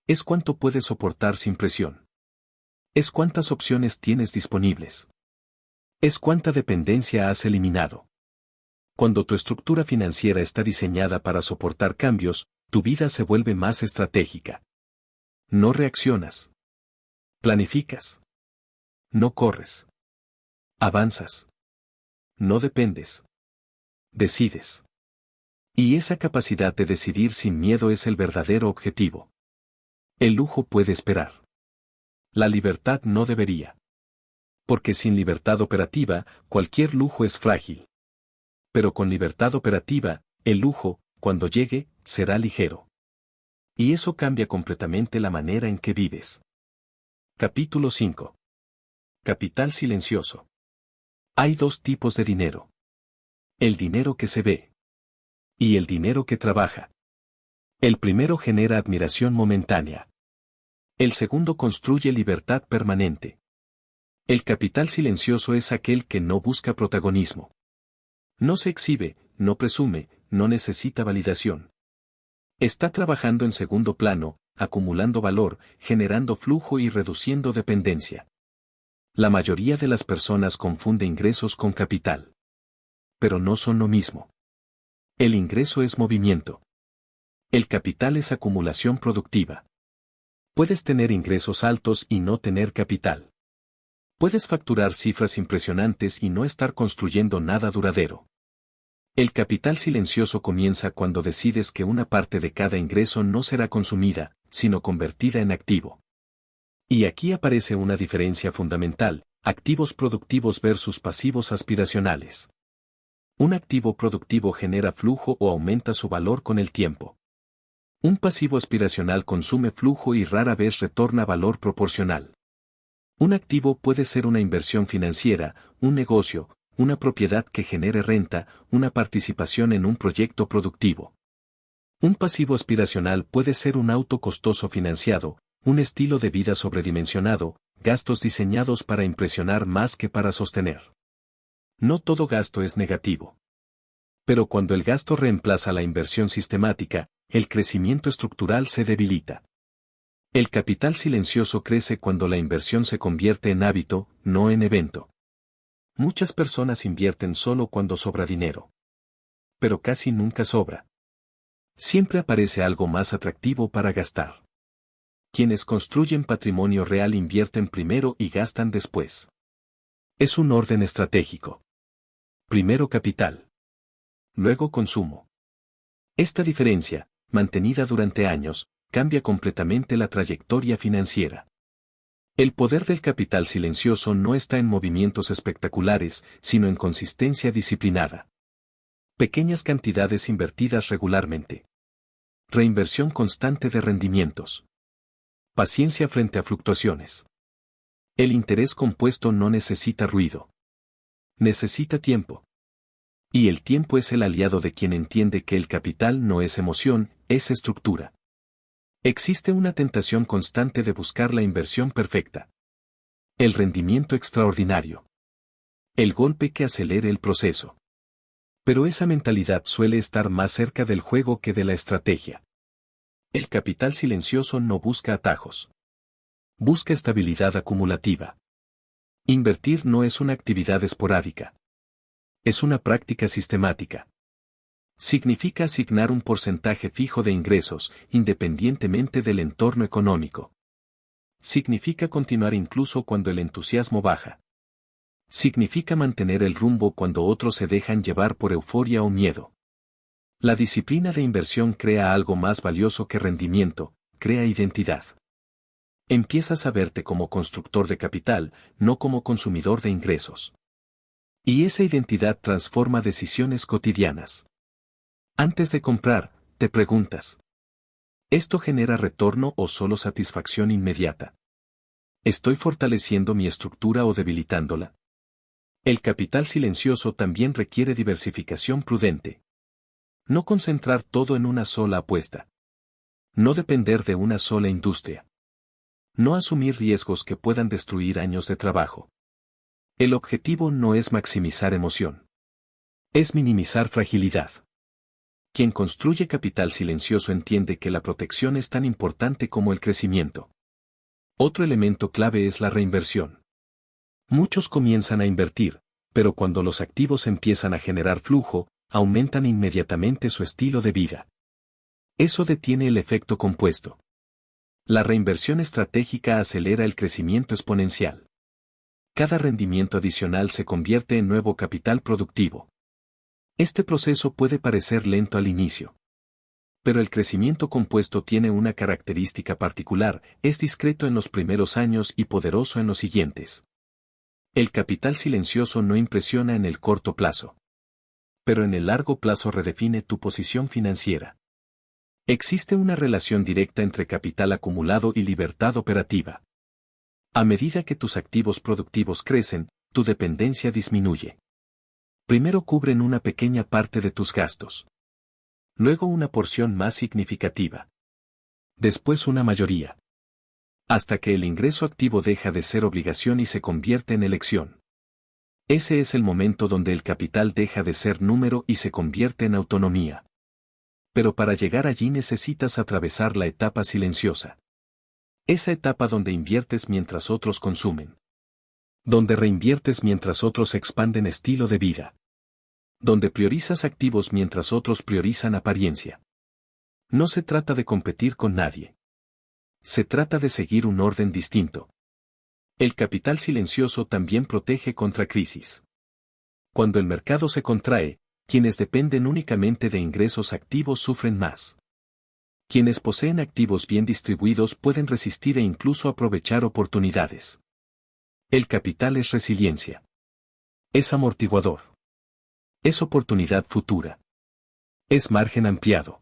S1: Es cuánto puedes soportar sin presión. Es cuántas opciones tienes disponibles. Es cuánta dependencia has eliminado. Cuando tu estructura financiera está diseñada para soportar cambios, tu vida se vuelve más estratégica. No reaccionas. Planificas. No corres. Avanzas. No dependes. Decides. Y esa capacidad de decidir sin miedo es el verdadero objetivo. El lujo puede esperar. La libertad no debería. Porque sin libertad operativa, cualquier lujo es frágil. Pero con libertad operativa, el lujo, cuando llegue, será ligero. Y eso cambia completamente la manera en que vives. Capítulo 5. Capital silencioso. Hay dos tipos de dinero. El dinero que se ve. Y el dinero que trabaja. El primero genera admiración momentánea. El segundo construye libertad permanente. El capital silencioso es aquel que no busca protagonismo. No se exhibe, no presume, no necesita validación. Está trabajando en segundo plano, acumulando valor, generando flujo y reduciendo dependencia. La mayoría de las personas confunde ingresos con capital. Pero no son lo mismo. El ingreso es movimiento. El capital es acumulación productiva. Puedes tener ingresos altos y no tener capital. Puedes facturar cifras impresionantes y no estar construyendo nada duradero. El capital silencioso comienza cuando decides que una parte de cada ingreso no será consumida, sino convertida en activo. Y aquí aparece una diferencia fundamental: activos productivos versus pasivos aspiracionales. Un activo productivo genera flujo o aumenta su valor con el tiempo. Un pasivo aspiracional consume flujo y rara vez retorna valor proporcional. Un activo puede ser una inversión financiera, un negocio, una propiedad que genere renta, una participación en un proyecto productivo. Un pasivo aspiracional puede ser un auto costoso financiado, un estilo de vida sobredimensionado, gastos diseñados para impresionar más que para sostener. No todo gasto es negativo. Pero cuando el gasto reemplaza la inversión sistemática, el crecimiento estructural se debilita. El capital silencioso crece cuando la inversión se convierte en hábito, no en evento. Muchas personas invierten solo cuando sobra dinero. Pero casi nunca sobra. Siempre aparece algo más atractivo para gastar. Quienes construyen patrimonio real invierten primero y gastan después. Es un orden estratégico. Primero capital. Luego consumo. Esta diferencia, mantenida durante años, cambia completamente la trayectoria financiera. El poder del capital silencioso no está en movimientos espectaculares, sino en consistencia disciplinada. Pequeñas cantidades invertidas regularmente. Reinversión constante de rendimientos. Paciencia frente a fluctuaciones. El interés compuesto no necesita ruido. Necesita tiempo. Y el tiempo es el aliado de quien entiende que el capital no es emoción, es estructura. Existe una tentación constante de buscar la inversión perfecta. El rendimiento extraordinario. El golpe que acelere el proceso. Pero esa mentalidad suele estar más cerca del juego que de la estrategia. El capital silencioso no busca atajos. Busca estabilidad acumulativa. Invertir no es una actividad esporádica. Es una práctica sistemática. Significa asignar un porcentaje fijo de ingresos, independientemente del entorno económico. Significa continuar incluso cuando el entusiasmo baja. Significa mantener el rumbo cuando otros se dejan llevar por euforia o miedo. La disciplina de inversión crea algo más valioso que rendimiento, crea identidad. Empiezas a verte como constructor de capital, no como consumidor de ingresos. Y esa identidad transforma decisiones cotidianas. Antes de comprar, te preguntas: ¿esto genera retorno o solo satisfacción inmediata? ¿Estoy fortaleciendo mi estructura o debilitándola? El capital silencioso también requiere diversificación prudente. No concentrar todo en una sola apuesta. No depender de una sola industria. No asumir riesgos que puedan destruir años de trabajo. El objetivo no es maximizar emoción. Es minimizar fragilidad. Quien construye capital silencioso entiende que la protección es tan importante como el crecimiento. Otro elemento clave es la reinversión. Muchos comienzan a invertir, pero cuando los activos empiezan a generar flujo, aumentan inmediatamente su estilo de vida. Eso detiene el efecto compuesto. La reinversión estratégica acelera el crecimiento exponencial. Cada rendimiento adicional se convierte en nuevo capital productivo. Este proceso puede parecer lento al inicio. Pero el crecimiento compuesto tiene una característica particular: es discreto en los primeros años y poderoso en los siguientes. El capital silencioso no impresiona en el corto plazo. Pero en el largo plazo redefine tu posición financiera. Existe una relación directa entre capital acumulado y libertad operativa. A medida que tus activos productivos crecen, tu dependencia disminuye. Primero cubren una pequeña parte de tus gastos. Luego una porción más significativa. Después una mayoría. Hasta que el ingreso activo deja de ser obligación y se convierte en elección. Ese es el momento donde el capital deja de ser número y se convierte en autonomía. Pero para llegar allí necesitas atravesar la etapa silenciosa. Esa etapa donde inviertes mientras otros consumen. Donde reinviertes mientras otros expanden estilo de vida. Donde priorizas activos mientras otros priorizan apariencia. No se trata de competir con nadie. Se trata de seguir un orden distinto. El capital silencioso también protege contra crisis. Cuando el mercado se contrae, quienes dependen únicamente de ingresos activos sufren más. Quienes poseen activos bien distribuidos pueden resistir e incluso aprovechar oportunidades. El capital es resiliencia. Es amortiguador. Es oportunidad futura. Es margen ampliado.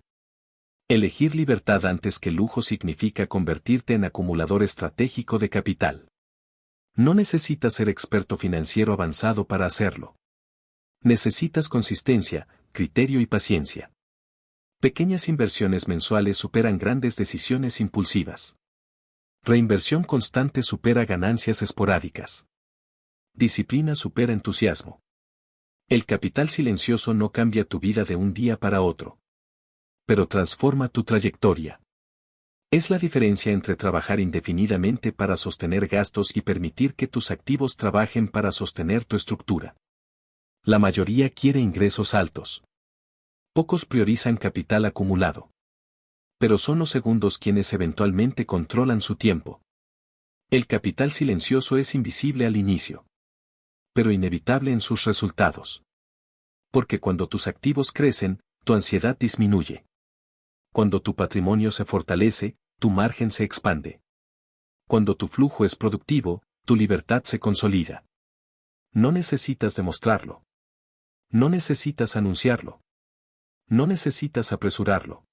S1: Elegir libertad antes que lujo significa convertirte en acumulador estratégico de capital. No necesitas ser experto financiero avanzado para hacerlo. Necesitas consistencia, criterio y paciencia. Pequeñas inversiones mensuales superan grandes decisiones impulsivas. Reinversión constante supera ganancias esporádicas. Disciplina supera entusiasmo. El capital silencioso no cambia tu vida de un día para otro. Pero transforma tu trayectoria. Es la diferencia entre trabajar indefinidamente para sostener gastos y permitir que tus activos trabajen para sostener tu estructura. La mayoría quiere ingresos altos. Pocos priorizan capital acumulado. Pero son los segundos quienes eventualmente controlan su tiempo. El capital silencioso es invisible al inicio. Pero inevitable en sus resultados. Porque cuando tus activos crecen, tu ansiedad disminuye. Cuando tu patrimonio se fortalece, tu margen se expande. Cuando tu flujo es productivo, tu libertad se consolida. No necesitas demostrarlo. No necesitas anunciarlo. No necesitas apresurarlo.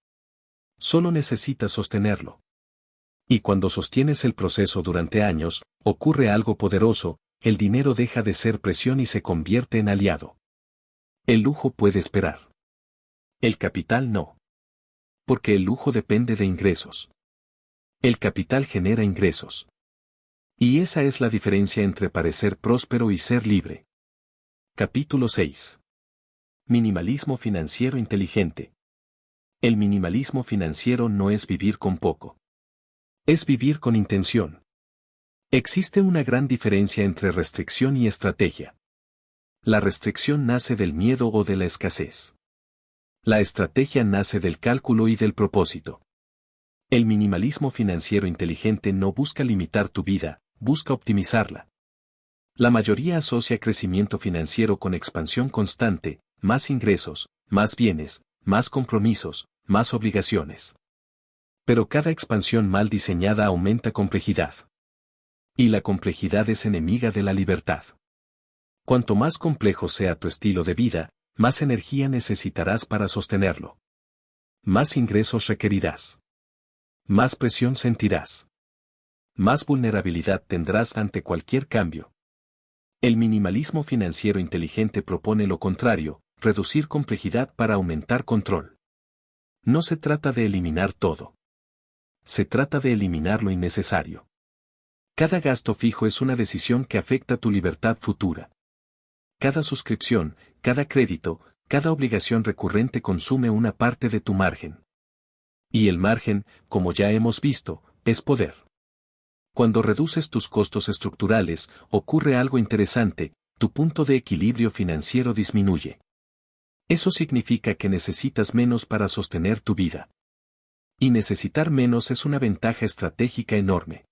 S1: Solo necesitas sostenerlo. Y cuando sostienes el proceso durante años, ocurre algo poderoso: el dinero deja de ser presión y se convierte en aliado. El lujo puede esperar. El capital no. Porque el lujo depende de ingresos. El capital genera ingresos. Y esa es la diferencia entre parecer próspero y ser libre. Capítulo 6. Minimalismo financiero inteligente. El minimalismo financiero no es vivir con poco. Es vivir con intención. Existe una gran diferencia entre restricción y estrategia. La restricción nace del miedo o de la escasez. La estrategia nace del cálculo y del propósito. El minimalismo financiero inteligente no busca limitar tu vida, busca optimizarla. La mayoría asocia crecimiento financiero con expansión constante, más ingresos, más bienes, más compromisos, más obligaciones. Pero cada expansión mal diseñada aumenta complejidad. Y la complejidad es enemiga de la libertad. Cuanto más complejo sea tu estilo de vida, más energía necesitarás para sostenerlo. Más ingresos requerirás. Más presión sentirás. Más vulnerabilidad tendrás ante cualquier cambio. El minimalismo financiero inteligente propone lo contrario, reducir complejidad para aumentar control. No se trata de eliminar todo. Se trata de eliminar lo innecesario. Cada gasto fijo es una decisión que afecta tu libertad futura. Cada suscripción, cada crédito, cada obligación recurrente consume una parte de tu margen. Y el margen, como ya hemos visto, es poder. Cuando reduces tus costos estructurales, ocurre algo interesante, tu punto de equilibrio financiero disminuye. Eso significa que necesitas menos para sostener tu vida. Y necesitar menos es una ventaja estratégica enorme.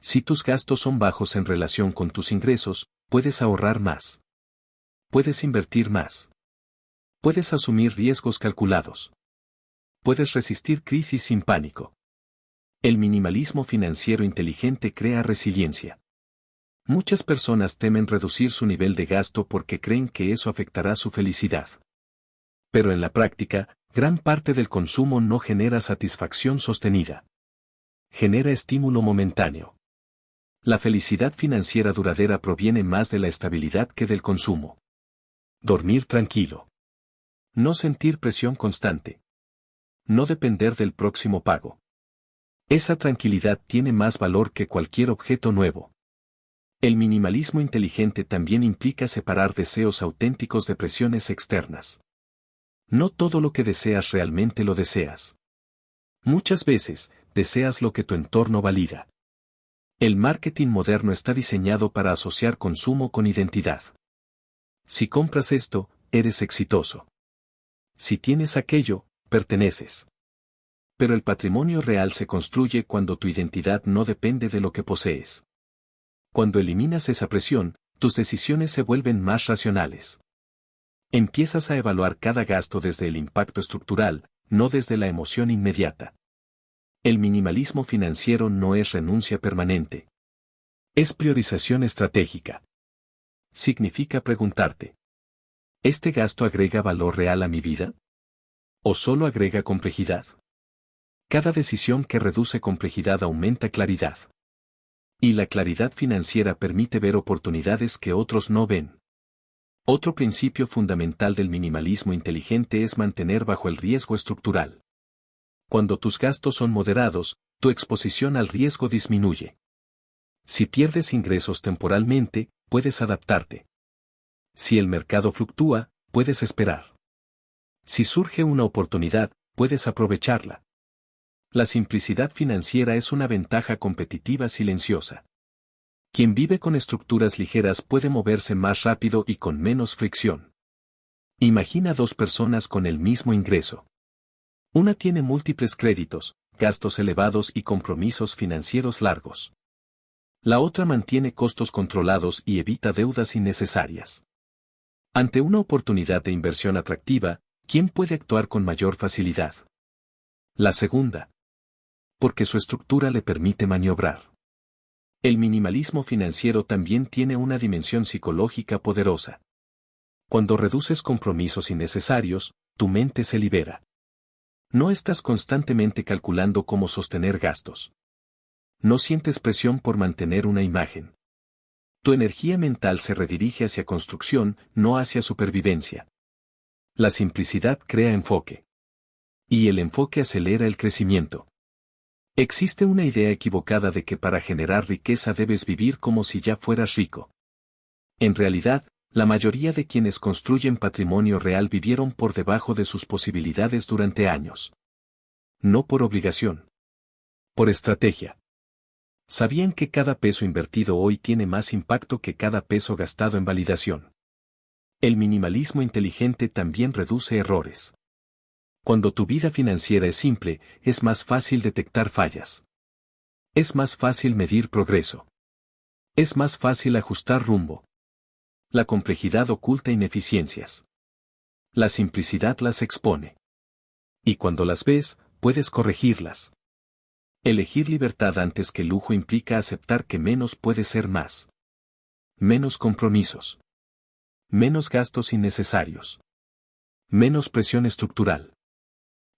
S1: Si tus gastos son bajos en relación con tus ingresos, puedes ahorrar más. Puedes invertir más. Puedes asumir riesgos calculados. Puedes resistir crisis sin pánico. El minimalismo financiero inteligente crea resiliencia. Muchas personas temen reducir su nivel de gasto porque creen que eso afectará su felicidad. Pero en la práctica, gran parte del consumo no genera satisfacción sostenida. Genera estímulo momentáneo. La felicidad financiera duradera proviene más de la estabilidad que del consumo. Dormir tranquilo. No sentir presión constante. No depender del próximo pago. Esa tranquilidad tiene más valor que cualquier objeto nuevo. El minimalismo inteligente también implica separar deseos auténticos de presiones externas. No todo lo que deseas realmente lo deseas. Muchas veces, deseas lo que tu entorno valida. El marketing moderno está diseñado para asociar consumo con identidad. Si compras esto, eres exitoso. Si tienes aquello, perteneces. Pero el patrimonio real se construye cuando tu identidad no depende de lo que posees. Cuando eliminas esa presión, tus decisiones se vuelven más racionales. Empiezas a evaluar cada gasto desde el impacto estructural, no desde la emoción inmediata. El minimalismo financiero no es renuncia permanente. Es priorización estratégica. Significa preguntarte: ¿este gasto agrega valor real a mi vida? ¿O solo agrega complejidad? Cada decisión que reduce complejidad aumenta claridad. Y la claridad financiera permite ver oportunidades que otros no ven. Otro principio fundamental del minimalismo inteligente es mantener bajo el riesgo estructural. Cuando tus gastos son moderados, tu exposición al riesgo disminuye. Si pierdes ingresos temporalmente, puedes adaptarte. Si el mercado fluctúa, puedes esperar. Si surge una oportunidad, puedes aprovecharla. La simplicidad financiera es una ventaja competitiva silenciosa. Quien vive con estructuras ligeras puede moverse más rápido y con menos fricción. Imagina dos personas con el mismo ingreso. Una tiene múltiples créditos, gastos elevados y compromisos financieros largos. La otra mantiene costos controlados y evita deudas innecesarias. Ante una oportunidad de inversión atractiva, ¿quién puede actuar con mayor facilidad? La segunda. Porque su estructura le permite maniobrar. El minimalismo financiero también tiene una dimensión psicológica poderosa. Cuando reduces compromisos innecesarios, tu mente se libera. No estás constantemente calculando cómo sostener gastos. No sientes presión por mantener una imagen. Tu energía mental se redirige hacia construcción, no hacia supervivencia. La simplicidad crea enfoque. Y el enfoque acelera el crecimiento. Existe una idea equivocada de que para generar riqueza debes vivir como si ya fueras rico. En realidad, la mayoría de quienes construyen patrimonio real vivieron por debajo de sus posibilidades durante años. No por obligación. Por estrategia. Sabían que cada peso invertido hoy tiene más impacto que cada peso gastado en validación. El minimalismo inteligente también reduce errores. Cuando tu vida financiera es simple, es más fácil detectar fallas. Es más fácil medir progreso. Es más fácil ajustar rumbo. La complejidad oculta ineficiencias. La simplicidad las expone. Y cuando las ves, puedes corregirlas. Elegir libertad antes que lujo implica aceptar que menos puede ser más. Menos compromisos. Menos gastos innecesarios. Menos presión estructural.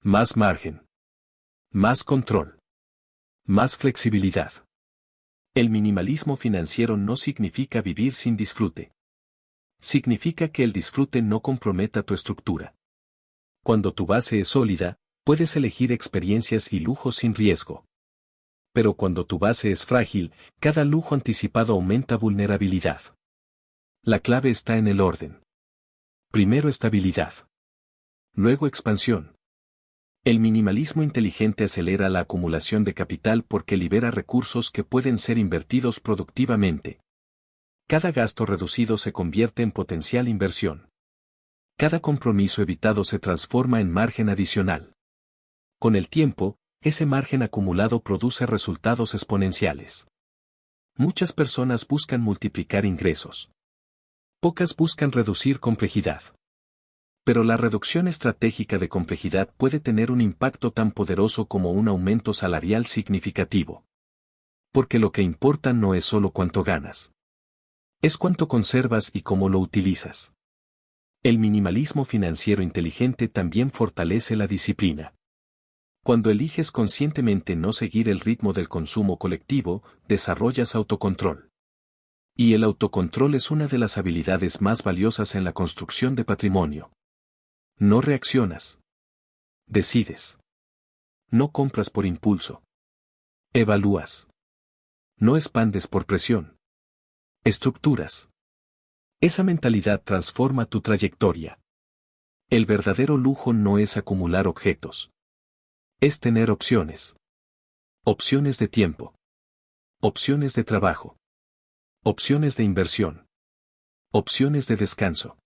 S1: Más margen. Más control. Más flexibilidad. El minimalismo financiero no significa vivir sin disfrute. Significa que el disfrute no comprometa tu estructura. Cuando tu base es sólida, puedes elegir experiencias y lujos sin riesgo. Pero cuando tu base es frágil, cada lujo anticipado aumenta vulnerabilidad. La clave está en el orden. Primero estabilidad. Luego expansión. El minimalismo inteligente acelera la acumulación de capital porque libera recursos que pueden ser invertidos productivamente. Cada gasto reducido se convierte en potencial inversión. Cada compromiso evitado se transforma en margen adicional. Con el tiempo, ese margen acumulado produce resultados exponenciales. Muchas personas buscan multiplicar ingresos. Pocas buscan reducir complejidad. Pero la reducción estratégica de complejidad puede tener un impacto tan poderoso como un aumento salarial significativo. Porque lo que importa no es solo cuánto ganas. Es cuánto conservas y cómo lo utilizas. El minimalismo financiero inteligente también fortalece la disciplina. Cuando eliges conscientemente no seguir el ritmo del consumo colectivo, desarrollas autocontrol. Y el autocontrol es una de las habilidades más valiosas en la construcción de patrimonio. No reaccionas. Decides. No compras por impulso. Evalúas. No expandes por presión. Estructuras. Esa mentalidad transforma tu trayectoria. El verdadero lujo no es acumular objetos. Es tener opciones. Opciones de tiempo. Opciones de trabajo. Opciones de inversión. Opciones de descanso.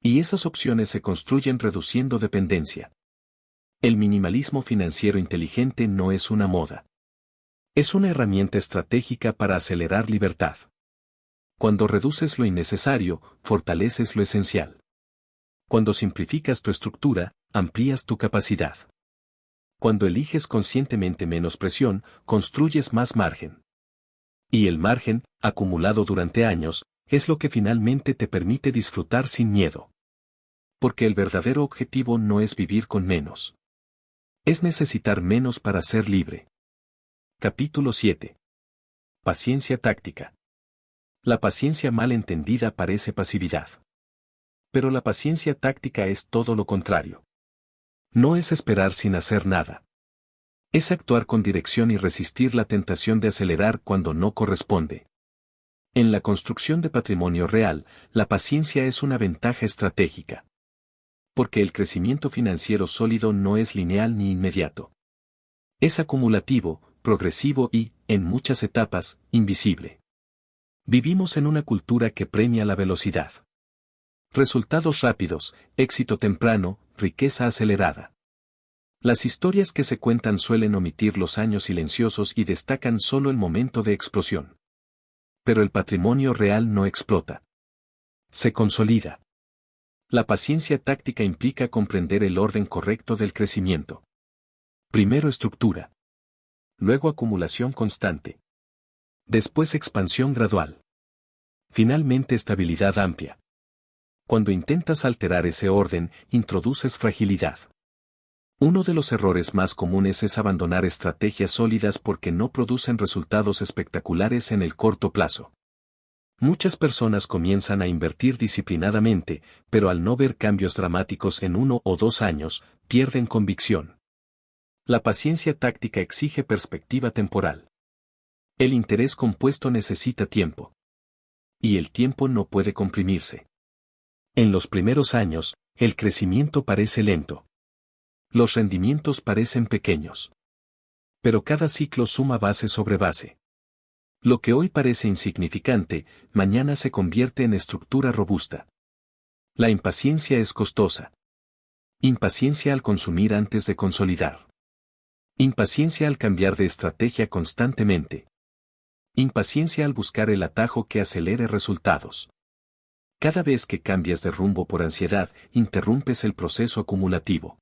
S1: Y esas opciones se construyen reduciendo dependencia. El minimalismo financiero inteligente no es una moda. Es una herramienta estratégica para acelerar libertad. Cuando reduces lo innecesario, fortaleces lo esencial. Cuando simplificas tu estructura, amplías tu capacidad. Cuando eliges conscientemente menos presión, construyes más margen. Y el margen, acumulado durante años, es lo que finalmente te permite disfrutar sin miedo. Porque el verdadero objetivo no es vivir con menos. Es necesitar menos para ser libre. Capítulo 7. Paciencia táctica. La paciencia mal entendida parece pasividad. Pero la paciencia táctica es todo lo contrario. No es esperar sin hacer nada. Es actuar con dirección y resistir la tentación de acelerar cuando no corresponde. En la construcción de patrimonio real, la paciencia es una ventaja estratégica. Porque el crecimiento financiero sólido no es lineal ni inmediato. Es acumulativo, progresivo y, en muchas etapas, invisible. Vivimos en una cultura que premia la velocidad. Resultados rápidos, éxito temprano, riqueza acelerada. Las historias que se cuentan suelen omitir los años silenciosos y destacan solo el momento de explosión. Pero el patrimonio real no explota. Se consolida. La paciencia táctica implica comprender el orden correcto del crecimiento. Primero estructura. Luego acumulación constante. Después expansión gradual. Finalmente estabilidad amplia. Cuando intentas alterar ese orden, introduces fragilidad. Uno de los errores más comunes es abandonar estrategias sólidas porque no producen resultados espectaculares en el corto plazo. Muchas personas comienzan a invertir disciplinadamente, pero al no ver cambios dramáticos en 1 o 2 años, pierden convicción. La paciencia táctica exige perspectiva temporal. El interés compuesto necesita tiempo. Y el tiempo no puede comprimirse. En los primeros años, el crecimiento parece lento. Los rendimientos parecen pequeños. Pero cada ciclo suma base sobre base. Lo que hoy parece insignificante, mañana se convierte en estructura robusta. La impaciencia es costosa. Impaciencia al consumir antes de consolidar. Impaciencia al cambiar de estrategia constantemente. Impaciencia al buscar el atajo que acelere resultados. Cada vez que cambias de rumbo por ansiedad, interrumpes el proceso acumulativo.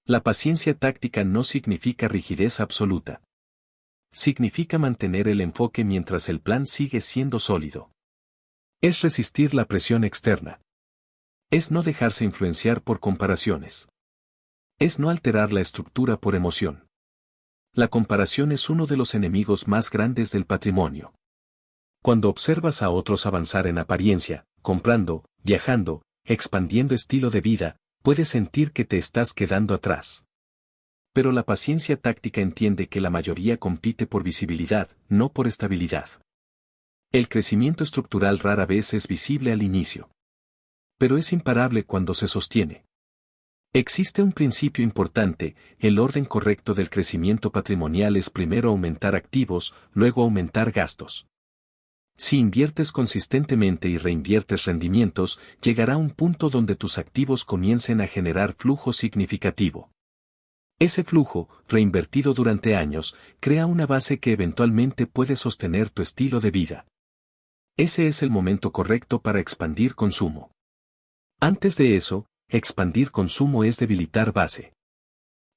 S1: La paciencia táctica no significa rigidez absoluta. Significa mantener el enfoque mientras el plan sigue siendo sólido. Es resistir la presión externa. Es no dejarse influenciar por comparaciones. Es no alterar la estructura por emoción. La comparación es uno de los enemigos más grandes del patrimonio. Cuando observas a otros avanzar en apariencia, comprando, viajando, expandiendo estilo de vida, puedes sentir que te estás quedando atrás. Pero la paciencia táctica entiende que la mayoría compite por visibilidad, no por estabilidad. El crecimiento estructural rara vez es visible al inicio. Pero es imparable cuando se sostiene. Existe un principio importante: el orden correcto del crecimiento patrimonial es primero aumentar activos, luego aumentar gastos. Si inviertes consistentemente y reinviertes rendimientos, llegará un punto donde tus activos comiencen a generar flujo significativo. Ese flujo, reinvertido durante años, crea una base que eventualmente puede sostener tu estilo de vida. Ese es el momento correcto para expandir consumo. Antes de eso, expandir consumo es debilitar base.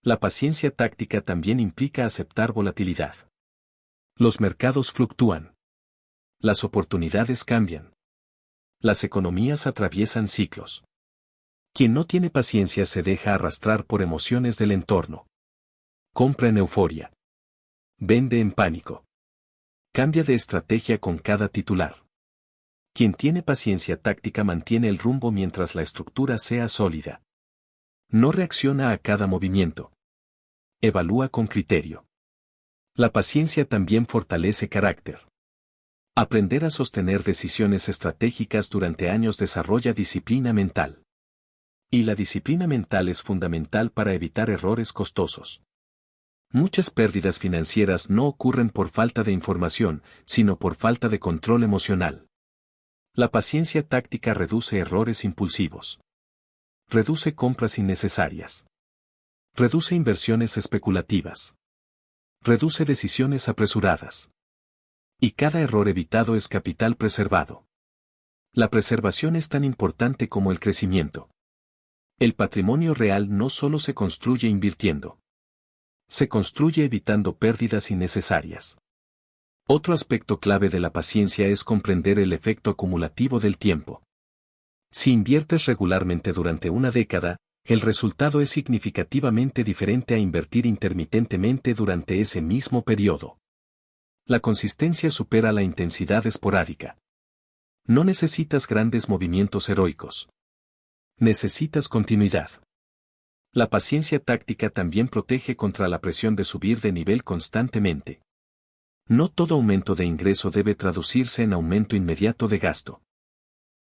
S1: La paciencia táctica también implica aceptar volatilidad. Los mercados fluctúan. Las oportunidades cambian. Las economías atraviesan ciclos. Quien no tiene paciencia se deja arrastrar por emociones del entorno. Compra en euforia. Vende en pánico. Cambia de estrategia con cada titular. Quien tiene paciencia táctica mantiene el rumbo mientras la estructura sea sólida. No reacciona a cada movimiento. Evalúa con criterio. La paciencia también fortalece carácter. Aprender a sostener decisiones estratégicas durante años desarrolla disciplina mental. Y la disciplina mental es fundamental para evitar errores costosos. Muchas pérdidas financieras no ocurren por falta de información, sino por falta de control emocional. La paciencia táctica reduce errores impulsivos. Reduce compras innecesarias. Reduce inversiones especulativas. Reduce decisiones apresuradas. Y cada error evitado es capital preservado. La preservación es tan importante como el crecimiento. El patrimonio real no solo se construye invirtiendo. Se construye evitando pérdidas innecesarias. Otro aspecto clave de la paciencia es comprender el efecto acumulativo del tiempo. Si inviertes regularmente durante una década, el resultado es significativamente diferente a invertir intermitentemente durante ese mismo periodo. La consistencia supera la intensidad esporádica. No necesitas grandes movimientos heroicos. Necesitas continuidad. La paciencia táctica también protege contra la presión de subir de nivel constantemente. No todo aumento de ingreso debe traducirse en aumento inmediato de gasto.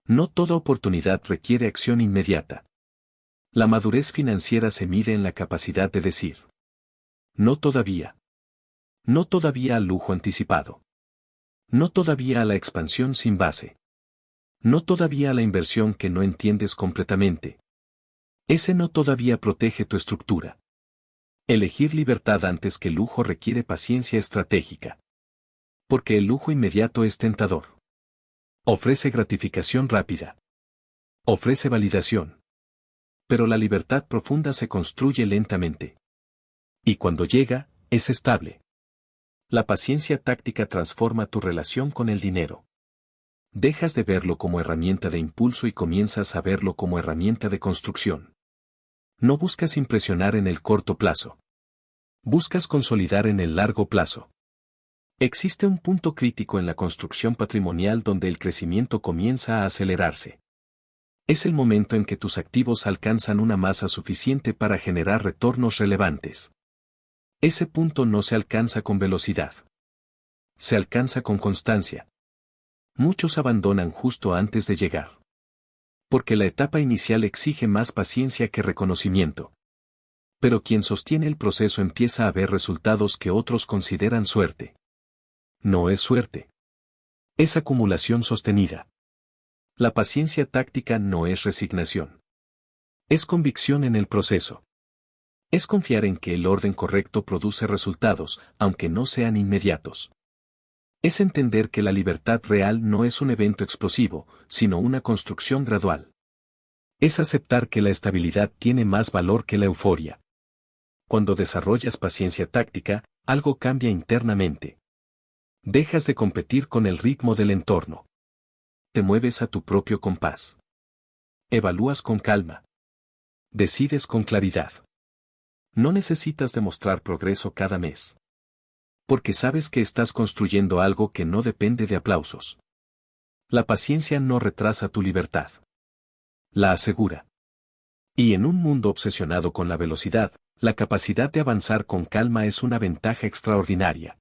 S1: No toda oportunidad requiere acción inmediata. La madurez financiera se mide en la capacidad de decir: no todavía. No todavía al lujo anticipado. No todavía a la expansión sin base. No todavía a la inversión que no entiendes completamente. Ese no todavía protege tu estructura. Elegir libertad antes que lujo requiere paciencia estratégica. Porque el lujo inmediato es tentador. Ofrece gratificación rápida. Ofrece validación. Pero la libertad profunda se construye lentamente. Y cuando llega, es estable. La paciencia táctica transforma tu relación con el dinero. Dejas de verlo como herramienta de impulso y comienzas a verlo como herramienta de construcción. No buscas impresionar en el corto plazo. Buscas consolidar en el largo plazo. Existe un punto crítico en la construcción patrimonial donde el crecimiento comienza a acelerarse. Es el momento en que tus activos alcanzan una masa suficiente para generar retornos relevantes. Ese punto no se alcanza con velocidad. Se alcanza con constancia. Muchos abandonan justo antes de llegar. Porque la etapa inicial exige más paciencia que reconocimiento. Pero quien sostiene el proceso empieza a ver resultados que otros consideran suerte. No es suerte. Es acumulación sostenida. La paciencia táctica no es resignación. Es convicción en el proceso. Es confiar en que el orden correcto produce resultados, aunque no sean inmediatos. Es entender que la libertad real no es un evento explosivo, sino una construcción gradual. Es aceptar que la estabilidad tiene más valor que la euforia. Cuando desarrollas paciencia táctica, algo cambia internamente. Dejas de competir con el ritmo del entorno. Te mueves a tu propio compás. Evalúas con calma. Decides con claridad. No necesitas demostrar progreso cada mes. Porque sabes que estás construyendo algo que no depende de aplausos. La paciencia no retrasa tu libertad. La asegura. Y en un mundo obsesionado con la velocidad, la capacidad de avanzar con calma es una ventaja extraordinaria.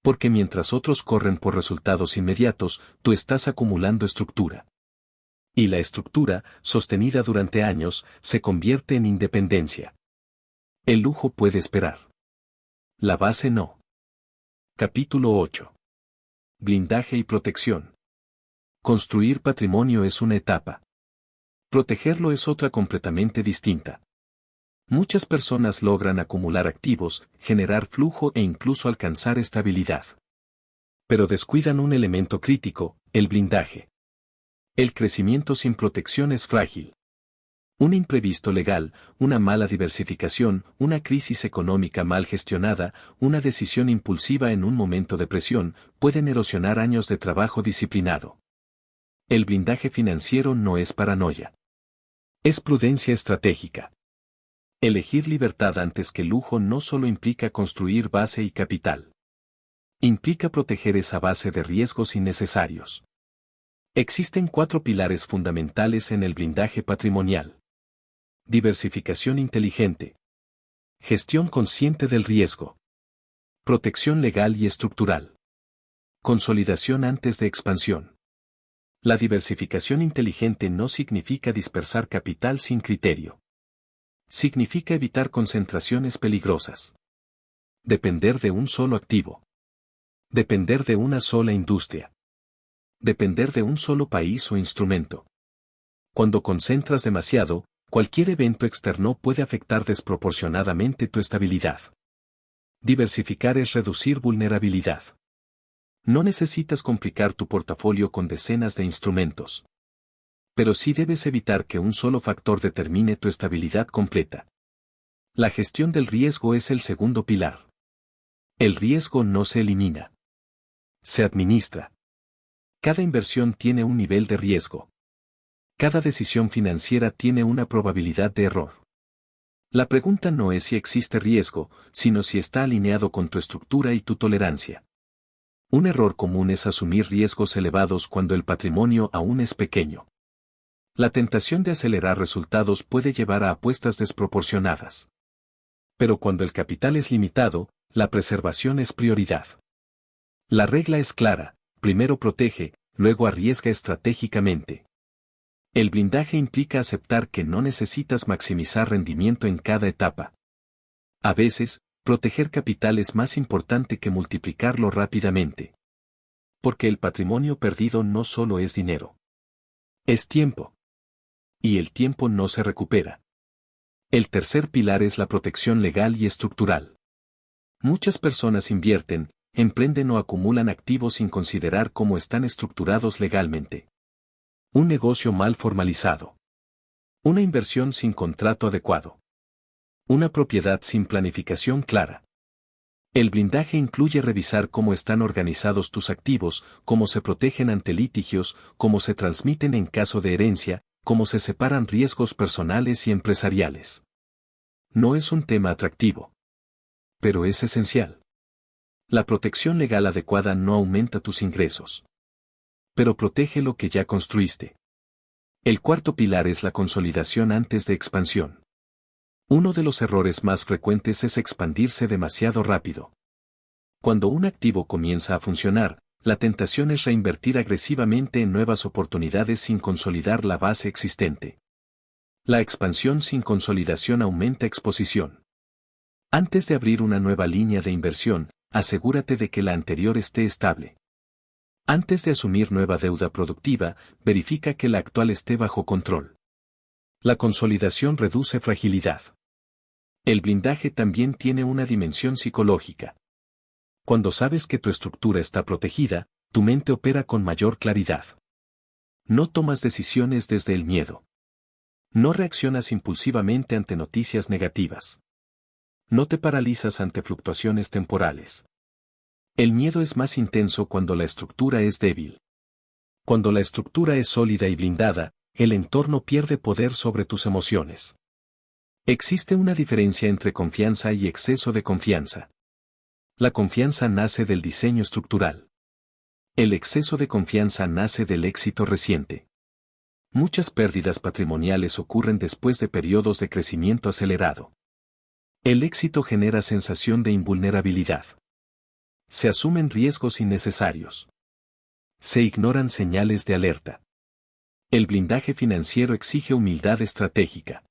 S1: Porque mientras otros corren por resultados inmediatos, tú estás acumulando estructura. Y la estructura, sostenida durante años, se convierte en independencia. El lujo puede esperar. La base no. Capítulo 8. Blindaje y protección. Construir patrimonio es una etapa. Protegerlo es otra completamente distinta. Muchas personas logran acumular activos, generar flujo e incluso alcanzar estabilidad. Pero descuidan un elemento crítico, el blindaje. El crecimiento sin protección es frágil. Un imprevisto legal, una mala diversificación, una crisis económica mal gestionada, una decisión impulsiva en un momento de presión, pueden erosionar años de trabajo disciplinado. El blindaje financiero no es paranoia. Es prudencia estratégica. Elegir libertad antes que lujo no solo implica construir base y capital. Implica proteger esa base de riesgos innecesarios. Existen 4 pilares fundamentales en el blindaje patrimonial. Diversificación inteligente. Gestión consciente del riesgo. Protección legal y estructural. Consolidación antes de expansión. La diversificación inteligente no significa dispersar capital sin criterio. Significa evitar concentraciones peligrosas. Depender de un solo activo. Depender de una sola industria. Depender de un solo país o instrumento. Cuando concentras demasiado, cualquier evento externo puede afectar desproporcionadamente tu estabilidad. Diversificar es reducir vulnerabilidad. No necesitas complicar tu portafolio con decenas de instrumentos. Pero sí debes evitar que un solo factor determine tu estabilidad completa. La gestión del riesgo es el segundo pilar. El riesgo no se elimina. Se administra. Cada inversión tiene un nivel de riesgo. Cada decisión financiera tiene una probabilidad de error. La pregunta no es si existe riesgo, sino si está alineado con tu estructura y tu tolerancia. Un error común es asumir riesgos elevados cuando el patrimonio aún es pequeño. La tentación de acelerar resultados puede llevar a apuestas desproporcionadas. Pero cuando el capital es limitado, la preservación es prioridad. La regla es clara: primero protege, luego arriesga estratégicamente. El blindaje implica aceptar que no necesitas maximizar rendimiento en cada etapa. A veces, proteger capital es más importante que multiplicarlo rápidamente. Porque el patrimonio perdido no solo es dinero. Es tiempo. Y el tiempo no se recupera. El tercer pilar es la protección legal y estructural. Muchas personas invierten, emprenden o acumulan activos sin considerar cómo están estructurados legalmente. Un negocio mal formalizado. Una inversión sin contrato adecuado. Una propiedad sin planificación clara. El blindaje incluye revisar cómo están organizados tus activos, cómo se protegen ante litigios, cómo se transmiten en caso de herencia, cómo se separan riesgos personales y empresariales. No es un tema atractivo. Pero es esencial. La protección legal adecuada no aumenta tus ingresos. Pero protege lo que ya construiste. El cuarto pilar es la consolidación antes de expansión. Uno de los errores más frecuentes es expandirse demasiado rápido. Cuando un activo comienza a funcionar, la tentación es reinvertir agresivamente en nuevas oportunidades sin consolidar la base existente. La expansión sin consolidación aumenta exposición. Antes de abrir una nueva línea de inversión, asegúrate de que la anterior esté estable. Antes de asumir nueva deuda productiva, verifica que la actual esté bajo control. La consolidación reduce fragilidad. El blindaje también tiene una dimensión psicológica. Cuando sabes que tu estructura está protegida, tu mente opera con mayor claridad. No tomas decisiones desde el miedo. No reaccionas impulsivamente ante noticias negativas. No te paralizas ante fluctuaciones temporales. El miedo es más intenso cuando la estructura es débil. Cuando la estructura es sólida y blindada, el entorno pierde poder sobre tus emociones. Existe una diferencia entre confianza y exceso de confianza. La confianza nace del diseño estructural. El exceso de confianza nace del éxito reciente. Muchas pérdidas patrimoniales ocurren después de periodos de crecimiento acelerado. El éxito genera sensación de invulnerabilidad. Se asumen riesgos innecesarios. Se ignoran señales de alerta. El blindaje financiero exige humildad estratégica.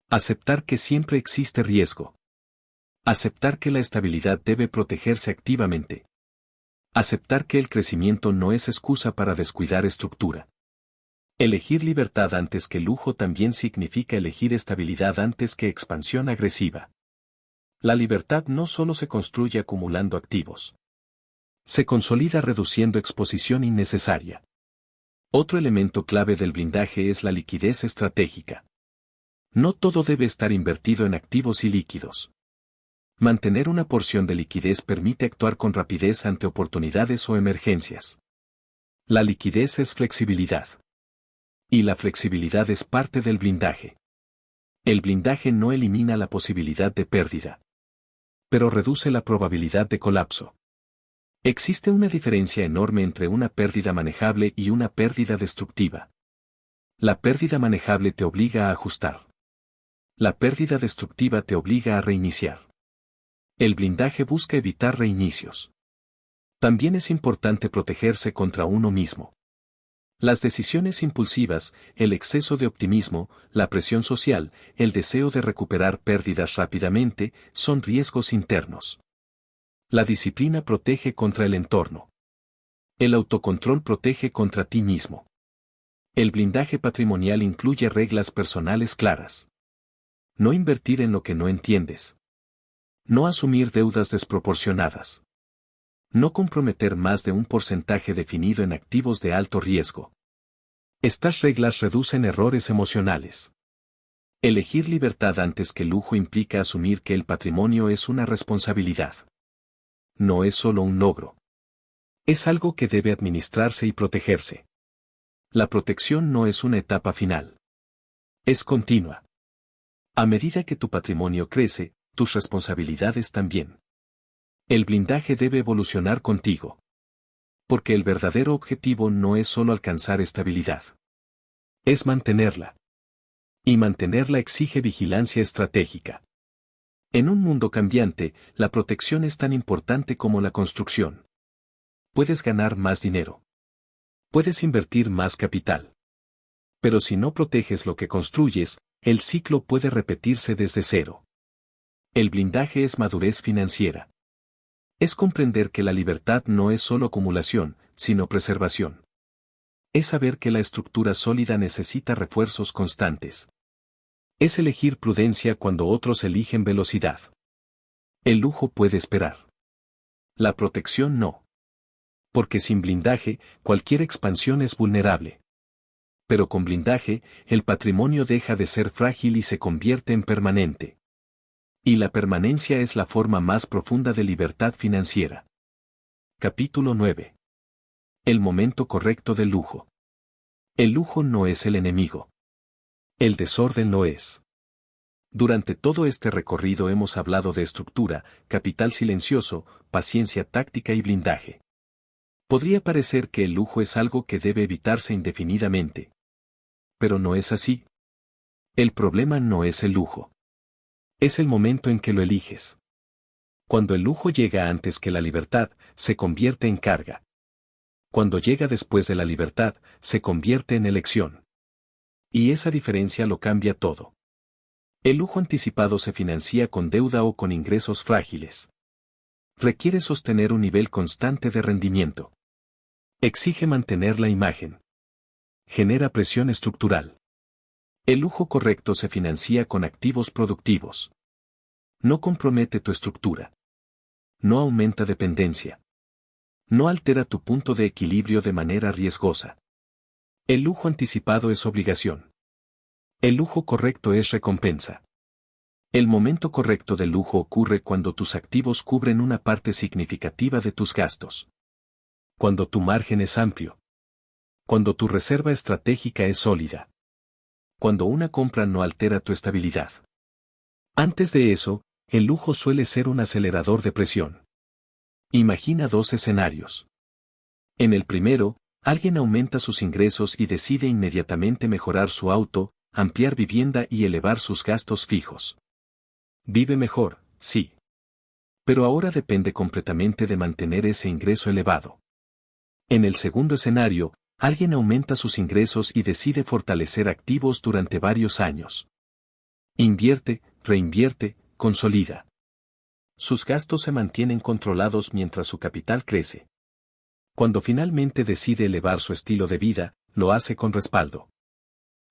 S1: Aceptar que siempre existe riesgo. Aceptar que la estabilidad debe protegerse activamente. Aceptar que el crecimiento no es excusa para descuidar estructura. Elegir libertad antes que lujo también significa elegir estabilidad antes que expansión agresiva. La libertad no solo se construye acumulando activos. Se consolida reduciendo exposición innecesaria. Otro elemento clave del blindaje es la liquidez estratégica. No todo debe estar invertido en activos y líquidos. Mantener una porción de liquidez permite actuar con rapidez ante oportunidades o emergencias. La liquidez es flexibilidad. Y la flexibilidad es parte del blindaje. El blindaje no elimina la posibilidad de pérdida, pero reduce la probabilidad de colapso. Existe una diferencia enorme entre una pérdida manejable y una pérdida destructiva. La pérdida manejable te obliga a ajustar. La pérdida destructiva te obliga a reiniciar. El blindaje busca evitar reinicios. También es importante protegerse contra uno mismo. Las decisiones impulsivas, el exceso de optimismo, la presión social, el deseo de recuperar pérdidas rápidamente, son riesgos internos. La disciplina protege contra el entorno. El autocontrol protege contra ti mismo. El blindaje patrimonial incluye reglas personales claras. No invertir en lo que no entiendes. No asumir deudas desproporcionadas. No comprometer más de un porcentaje definido en activos de alto riesgo. Estas reglas reducen errores emocionales. Elegir libertad antes que lujo implica asumir que el patrimonio es una responsabilidad. No es solo un logro. Es algo que debe administrarse y protegerse. La protección no es una etapa final. Es continua. A medida que tu patrimonio crece, tus responsabilidades también. El blindaje debe evolucionar contigo. Porque el verdadero objetivo no es solo alcanzar estabilidad. Es mantenerla. Y mantenerla exige vigilancia estratégica. En un mundo cambiante, la protección es tan importante como la construcción. Puedes ganar más dinero. Puedes invertir más capital. Pero si no proteges lo que construyes, el ciclo puede repetirse desde cero. El blindaje es madurez financiera. Es comprender que la libertad no es solo acumulación, sino preservación. Es saber que la estructura sólida necesita refuerzos constantes. Es elegir prudencia cuando otros eligen velocidad. El lujo puede esperar. La protección no. Porque sin blindaje, cualquier expansión es vulnerable. Pero con blindaje, el patrimonio deja de ser frágil y se convierte en permanente. Y la permanencia es la forma más profunda de libertad financiera. Capítulo 9. El momento correcto del lujo. El lujo no es el enemigo. El desorden lo es. Durante todo este recorrido hemos hablado de estructura, capital silencioso, paciencia táctica y blindaje. Podría parecer que el lujo es algo que debe evitarse indefinidamente. Pero no es así. El problema no es el lujo. Es el momento en que lo eliges. Cuando el lujo llega antes que la libertad, se convierte en carga. Cuando llega después de la libertad, se convierte en elección. Y esa diferencia lo cambia todo. El lujo anticipado se financia con deuda o con ingresos frágiles. Requiere sostener un nivel constante de rendimiento. Exige mantener la imagen. Genera presión estructural. El lujo correcto se financia con activos productivos. No compromete tu estructura. No aumenta dependencia. No altera tu punto de equilibrio de manera riesgosa. El lujo anticipado es obligación. El lujo correcto es recompensa. El momento correcto del lujo ocurre cuando tus activos cubren una parte significativa de tus gastos. Cuando tu margen es amplio. Cuando tu reserva estratégica es sólida. Cuando una compra no altera tu estabilidad. Antes de eso, el lujo suele ser un acelerador de presión. Imagina dos escenarios. En el primero, alguien aumenta sus ingresos y decide inmediatamente mejorar su auto, ampliar vivienda y elevar sus gastos fijos. Vive mejor, sí. Pero ahora depende completamente de mantener ese ingreso elevado. En el segundo escenario, alguien aumenta sus ingresos y decide fortalecer activos durante varios años. Invierte, reinvierte, consolida. Sus gastos se mantienen controlados mientras su capital crece. Cuando finalmente decide elevar su estilo de vida, lo hace con respaldo.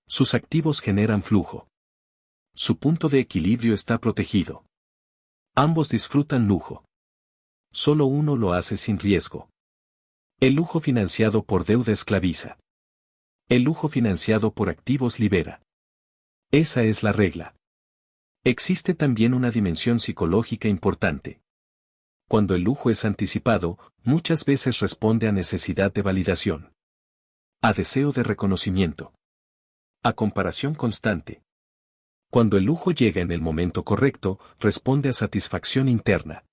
S1: Sus activos generan flujo. Su punto de equilibrio está protegido. Ambos disfrutan lujo. Solo uno lo hace sin riesgo. El lujo financiado por deuda esclaviza. El lujo financiado por activos libera. Esa es la regla. Existe también una dimensión psicológica importante. Cuando el lujo es anticipado, muchas veces responde a necesidad de validación. A deseo de reconocimiento. A comparación constante. Cuando el lujo llega en el momento correcto, responde a satisfacción interna.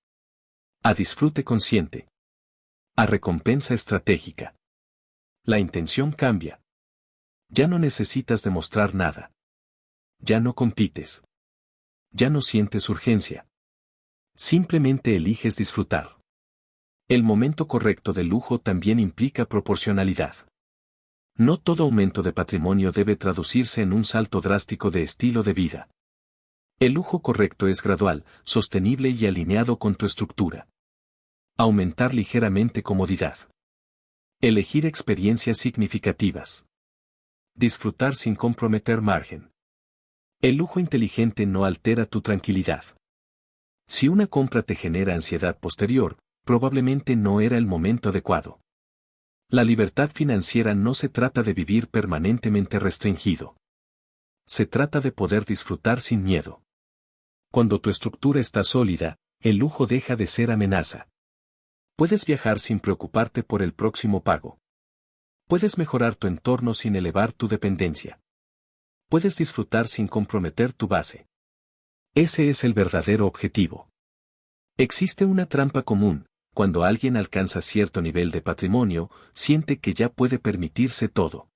S1: A disfrute consciente. A recompensa estratégica. La intención cambia. Ya no necesitas demostrar nada. Ya no compites. Ya no sientes urgencia. Simplemente eliges disfrutar. El momento correcto del lujo también implica proporcionalidad. No todo aumento de patrimonio debe traducirse en un salto drástico de estilo de vida. El lujo correcto es gradual, sostenible y alineado con tu estructura. Aumentar ligeramente comodidad. Elegir experiencias significativas. Disfrutar sin comprometer margen. El lujo inteligente no altera tu tranquilidad. Si una compra te genera ansiedad posterior, probablemente no era el momento adecuado. La libertad financiera no se trata de vivir permanentemente restringido. Se trata de poder disfrutar sin miedo. Cuando tu estructura está sólida, el lujo deja de ser amenaza. Puedes viajar sin preocuparte por el próximo pago. Puedes mejorar tu entorno sin elevar tu dependencia. Puedes disfrutar sin comprometer tu base. Ese es el verdadero objetivo. Existe una trampa común: cuando alguien alcanza cierto nivel de patrimonio, siente que ya puede permitirse todo.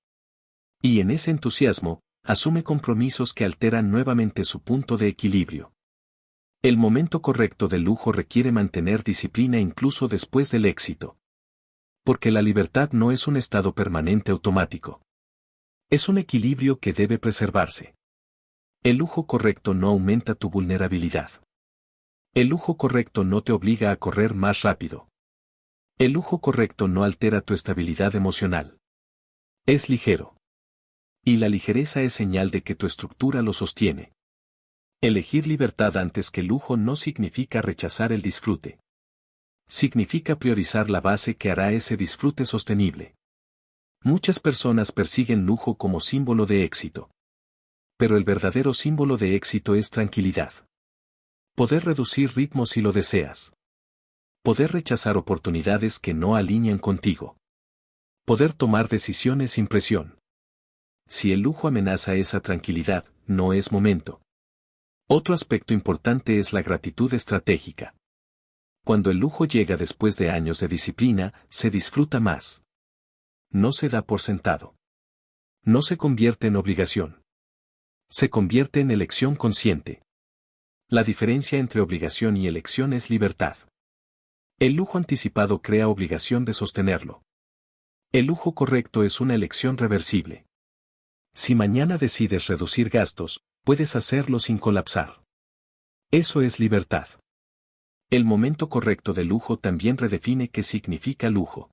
S1: Y en ese entusiasmo, asume compromisos que alteran nuevamente su punto de equilibrio. El momento correcto del lujo requiere mantener disciplina incluso después del éxito. Porque la libertad no es un estado permanente automático. Es un equilibrio que debe preservarse. El lujo correcto no aumenta tu vulnerabilidad. El lujo correcto no te obliga a correr más rápido. El lujo correcto no altera tu estabilidad emocional. Es ligero. Y la ligereza es señal de que tu estructura lo sostiene. Elegir libertad antes que lujo no significa rechazar el disfrute. Significa priorizar la base que hará ese disfrute sostenible. Muchas personas persiguen lujo como símbolo de éxito. Pero el verdadero símbolo de éxito es tranquilidad. Poder reducir ritmo si lo deseas. Poder rechazar oportunidades que no alinean contigo. Poder tomar decisiones sin presión. Si el lujo amenaza esa tranquilidad, no es momento. Otro aspecto importante es la gratitud estratégica. Cuando el lujo llega después de años de disciplina, se disfruta más. No se da por sentado. No se convierte en obligación. Se convierte en elección consciente. La diferencia entre obligación y elección es libertad. El lujo anticipado crea obligación de sostenerlo. El lujo correcto es una elección reversible. Si mañana decides reducir gastos, puedes hacerlo sin colapsar. Eso es libertad. El momento correcto del lujo también redefine qué significa lujo.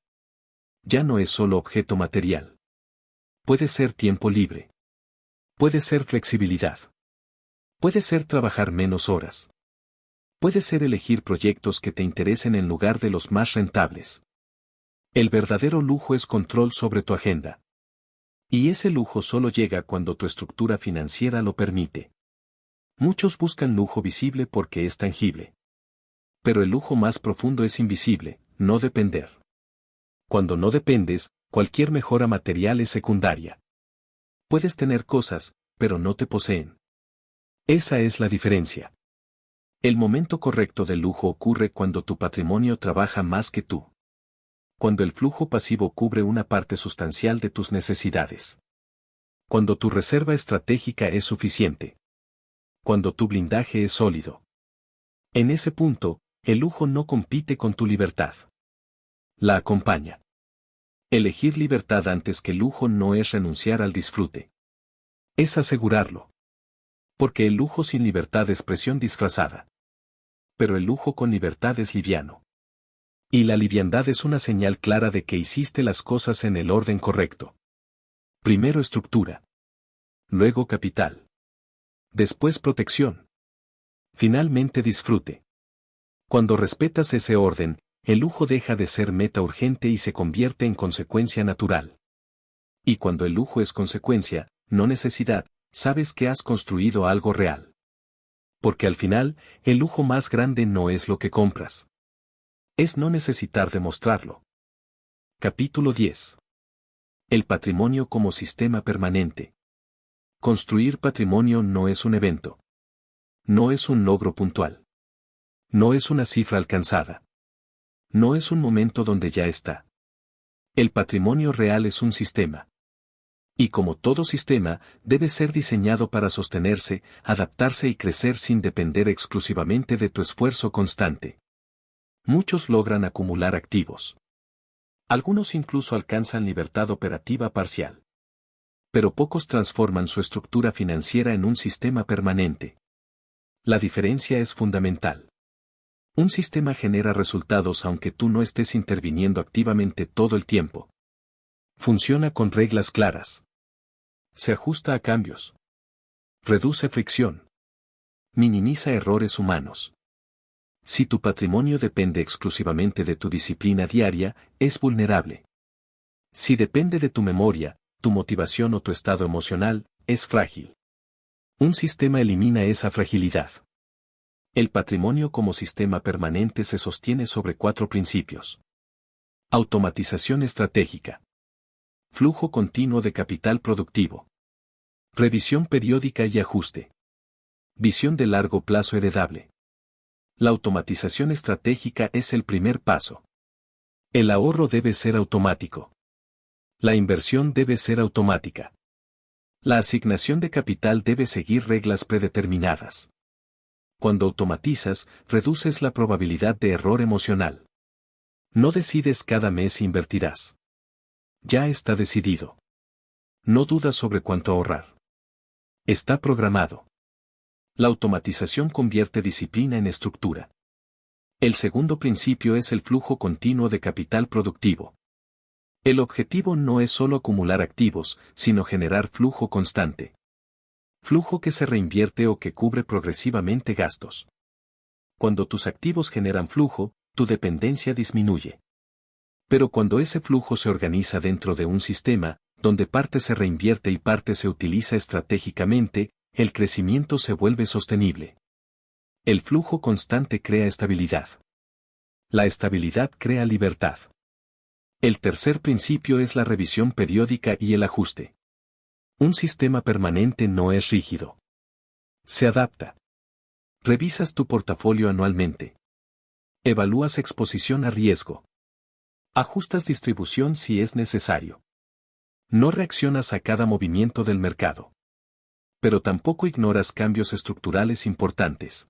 S1: Ya no es solo objeto material. Puede ser tiempo libre. Puede ser flexibilidad. Puede ser trabajar menos horas. Puede ser elegir proyectos que te interesen en lugar de los más rentables. El verdadero lujo es control sobre tu agenda. Y ese lujo solo llega cuando tu estructura financiera lo permite. Muchos buscan lujo visible porque es tangible. Pero el lujo más profundo es invisible, no depender. Cuando no dependes, cualquier mejora material es secundaria. Puedes tener cosas, pero no te poseen. Esa es la diferencia. El momento correcto del lujo ocurre cuando tu patrimonio trabaja más que tú. Cuando el flujo pasivo cubre una parte sustancial de tus necesidades. Cuando tu reserva estratégica es suficiente. Cuando tu blindaje es sólido. En ese punto, el lujo no compite con tu libertad. La acompaña. Elegir libertad antes que lujo no es renunciar al disfrute. Es asegurarlo. Porque el lujo sin libertad es presión disfrazada. Pero el lujo con libertad es liviano. Y la liviandad es una señal clara de que hiciste las cosas en el orden correcto. Primero estructura. Luego capital. Después protección. Finalmente disfrute. Cuando respetas ese orden, el lujo deja de ser meta urgente y se convierte en consecuencia natural. Y cuando el lujo es consecuencia, no necesidad, sabes que has construido algo real. Porque al final, el lujo más grande no es lo que compras. Es no necesitar demostrarlo. Capítulo 10. El patrimonio como sistema permanente. Construir patrimonio no es un evento. No es un logro puntual. No es una cifra alcanzada. No es un momento donde ya está. El patrimonio real es un sistema. Y como todo sistema, debe ser diseñado para sostenerse, adaptarse y crecer sin depender exclusivamente de tu esfuerzo constante. Muchos logran acumular activos. Algunos incluso alcanzan libertad operativa parcial. Pero pocos transforman su estructura financiera en un sistema permanente. La diferencia es fundamental. Un sistema genera resultados aunque tú no estés interviniendo activamente todo el tiempo. Funciona con reglas claras. Se ajusta a cambios. Reduce fricción. Minimiza errores humanos. Si tu patrimonio depende exclusivamente de tu disciplina diaria, es vulnerable. Si depende de tu memoria, tu motivación o tu estado emocional, es frágil. Un sistema elimina esa fragilidad. El patrimonio como sistema permanente se sostiene sobre 4 principios. Automatización estratégica. Flujo continuo de capital productivo. Revisión periódica y ajuste. Visión de largo plazo heredable. La automatización estratégica es el primer paso. El ahorro debe ser automático. La inversión debe ser automática. La asignación de capital debe seguir reglas predeterminadas. Cuando automatizas, reduces la probabilidad de error emocional. No decides cada mes si invertirás. Ya está decidido. No dudas sobre cuánto ahorrar. Está programado. La automatización convierte disciplina en estructura. El segundo principio es el flujo continuo de capital productivo. El objetivo no es solo acumular activos, sino generar flujo constante. Flujo que se reinvierte o que cubre progresivamente gastos. Cuando tus activos generan flujo, tu dependencia disminuye. Pero cuando ese flujo se organiza dentro de un sistema, donde parte se reinvierte y parte se utiliza estratégicamente, el crecimiento se vuelve sostenible. El flujo constante crea estabilidad. La estabilidad crea libertad. El tercer principio es la revisión periódica y el ajuste. Un sistema permanente no es rígido. Se adapta. Revisas tu portafolio anualmente. Evalúas exposición a riesgo. Ajustas distribución si es necesario. No reaccionas a cada movimiento del mercado. Pero tampoco ignoras cambios estructurales importantes.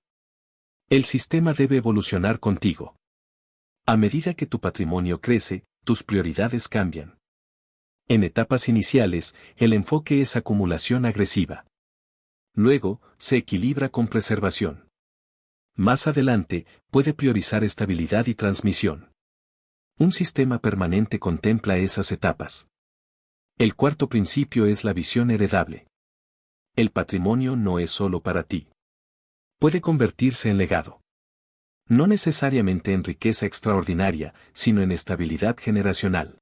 S1: El sistema debe evolucionar contigo. A medida que tu patrimonio crece, tus prioridades cambian. En etapas iniciales, el enfoque es acumulación agresiva. Luego, se equilibra con preservación. Más adelante, puede priorizar estabilidad y transmisión. Un sistema permanente contempla esas etapas. El cuarto principio es la visión heredable. El patrimonio no es solo para ti. Puede convertirse en legado. No necesariamente en riqueza extraordinaria, sino en estabilidad generacional.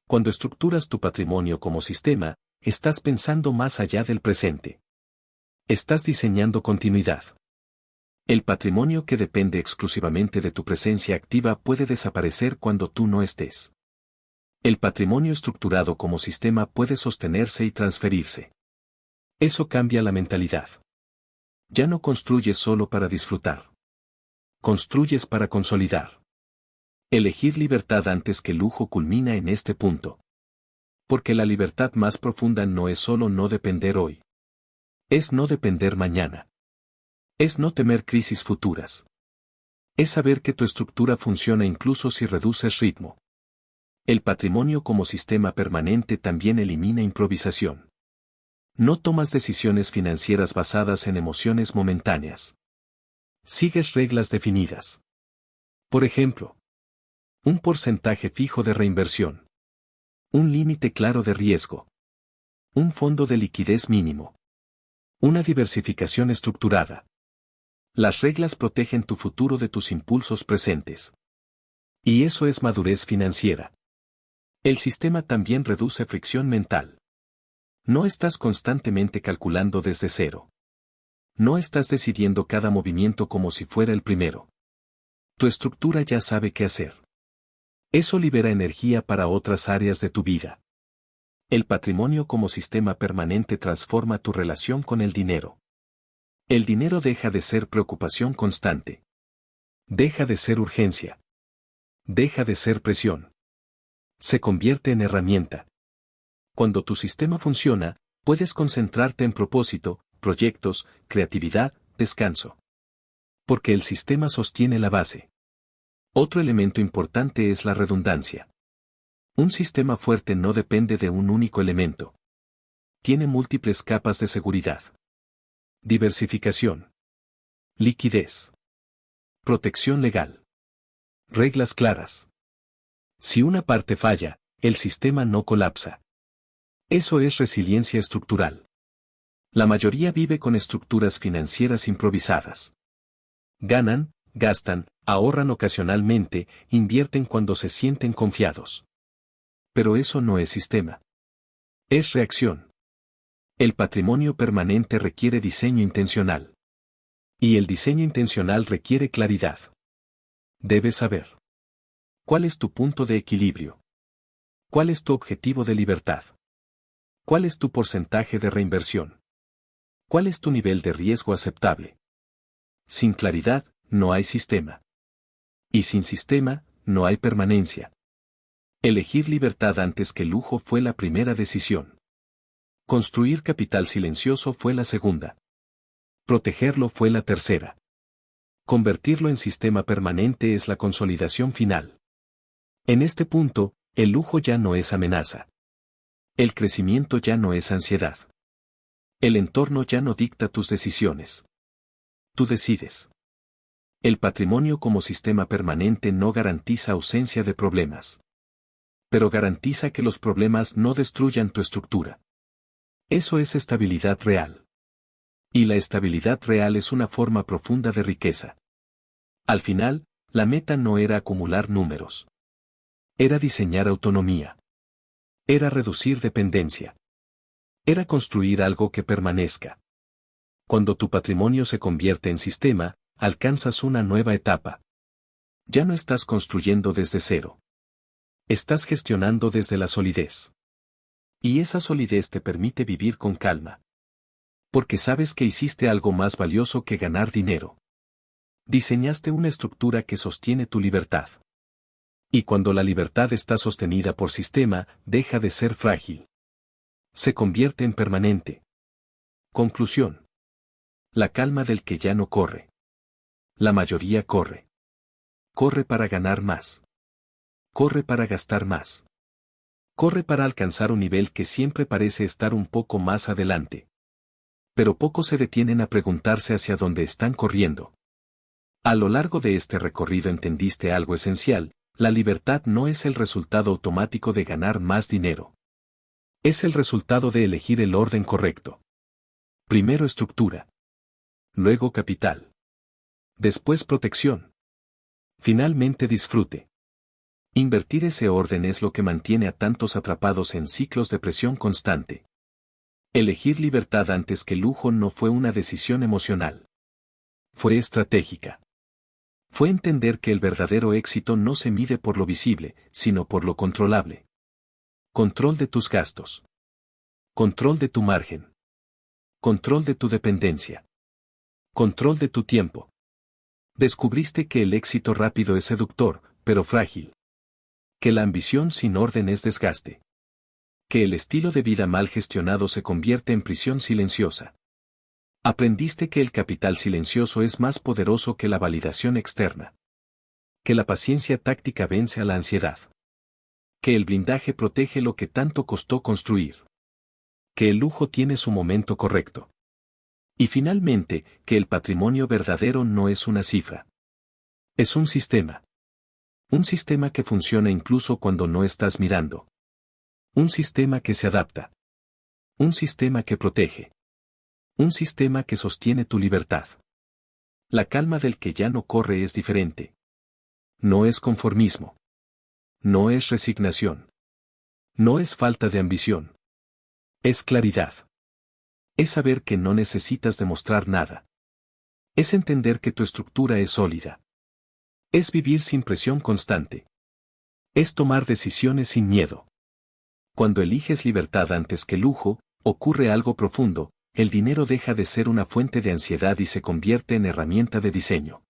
S1: Cuando estructuras tu patrimonio como sistema, estás pensando más allá del presente. Estás diseñando continuidad. El patrimonio que depende exclusivamente de tu presencia activa puede desaparecer cuando tú no estés. El patrimonio estructurado como sistema puede sostenerse y transferirse. Eso cambia la mentalidad. Ya no construyes solo para disfrutar. Construyes para consolidar. Elegir libertad antes que lujo culmina en este punto. Porque la libertad más profunda no es solo no depender hoy. Es no depender mañana. Es no temer crisis futuras. Es saber que tu estructura funciona incluso si reduces ritmo. El patrimonio como sistema permanente también elimina improvisación. No tomas decisiones financieras basadas en emociones momentáneas. Sigues reglas definidas. Por ejemplo, un porcentaje fijo de reinversión. Un límite claro de riesgo. Un fondo de liquidez mínimo. Una diversificación estructurada. Las reglas protegen tu futuro de tus impulsos presentes. Y eso es madurez financiera. El sistema también reduce fricción mental. No estás constantemente calculando desde cero. No estás decidiendo cada movimiento como si fuera el primero. Tu estructura ya sabe qué hacer. Eso libera energía para otras áreas de tu vida. El patrimonio como sistema permanente transforma tu relación con el dinero. El dinero deja de ser preocupación constante. Deja de ser urgencia. Deja de ser presión. Se convierte en herramienta. Cuando tu sistema funciona, puedes concentrarte en propósito, proyectos, creatividad, descanso. Porque el sistema sostiene la base. Otro elemento importante es la redundancia. Un sistema fuerte no depende de un único elemento. Tiene múltiples capas de seguridad. Diversificación. Liquidez. Protección legal. Reglas claras. Si una parte falla, el sistema no colapsa. Eso es resiliencia estructural. La mayoría vive con estructuras financieras improvisadas. Ganan, gastan, ahorran ocasionalmente, invierten cuando se sienten confiados. Pero eso no es sistema. Es reacción. El patrimonio permanente requiere diseño intencional. Y el diseño intencional requiere claridad. Debes saber. ¿Cuál es tu punto de equilibrio? ¿Cuál es tu objetivo de libertad? ¿Cuál es tu porcentaje de reinversión? ¿Cuál es tu nivel de riesgo aceptable? Sin claridad, no hay sistema. Y sin sistema, no hay permanencia. Elegir libertad antes que lujo fue la primera decisión. Construir capital silencioso fue la segunda. Protegerlo fue la tercera. Convertirlo en sistema permanente es la consolidación final. En este punto, el lujo ya no es amenaza. El crecimiento ya no es ansiedad. El entorno ya no dicta tus decisiones. Tú decides. El patrimonio como sistema permanente no garantiza ausencia de problemas. Pero garantiza que los problemas no destruyan tu estructura. Eso es estabilidad real. Y la estabilidad real es una forma profunda de riqueza. Al final, la meta no era acumular números. Era diseñar autonomía. Era reducir dependencia. Era construir algo que permanezca. Cuando tu patrimonio se convierte en sistema, alcanzas una nueva etapa. Ya no estás construyendo desde cero. Estás gestionando desde la solidez. Y esa solidez te permite vivir con calma. Porque sabes que hiciste algo más valioso que ganar dinero. Diseñaste una estructura que sostiene tu libertad. Y cuando la libertad está sostenida por sistema, deja de ser frágil. Se convierte en permanente. Conclusión. La calma del que ya no corre. La mayoría corre. Corre para ganar más. Corre para gastar más. Corre para alcanzar un nivel que siempre parece estar un poco más adelante. Pero pocos se detienen a preguntarse hacia dónde están corriendo. A lo largo de este recorrido entendiste algo esencial: la libertad no es el resultado automático de ganar más dinero. Es el resultado de elegir el orden correcto. Primero estructura. Luego capital. Después protección. Finalmente disfrute. Invertir ese orden es lo que mantiene a tantos atrapados en ciclos de presión constante. Elegir libertad antes que lujo no fue una decisión emocional. Fue estratégica. Fue entender que el verdadero éxito no se mide por lo visible, sino por lo controlable. Control de tus gastos. Control de tu margen. Control de tu dependencia. Control de tu tiempo. Descubriste que el éxito rápido es seductor, pero frágil. Que la ambición sin orden es desgaste. Que el estilo de vida mal gestionado se convierte en prisión silenciosa. Aprendiste que el capital silencioso es más poderoso que la validación externa. Que la paciencia táctica vence a la ansiedad. Que el blindaje protege lo que tanto costó construir. Que el lujo tiene su momento correcto. Y finalmente, que el patrimonio verdadero no es una cifra. Es un sistema. Un sistema que funciona incluso cuando no estás mirando. Un sistema que se adapta. Un sistema que protege. Un sistema que sostiene tu libertad. La calma del que ya no corre es diferente. No es conformismo. No es resignación. No es falta de ambición. Es claridad. Es saber que no necesitas demostrar nada. Es entender que tu estructura es sólida. Es vivir sin presión constante. Es tomar decisiones sin miedo. Cuando eliges libertad antes que lujo, ocurre algo profundo, el dinero deja de ser una fuente de ansiedad y se convierte en herramienta de diseño.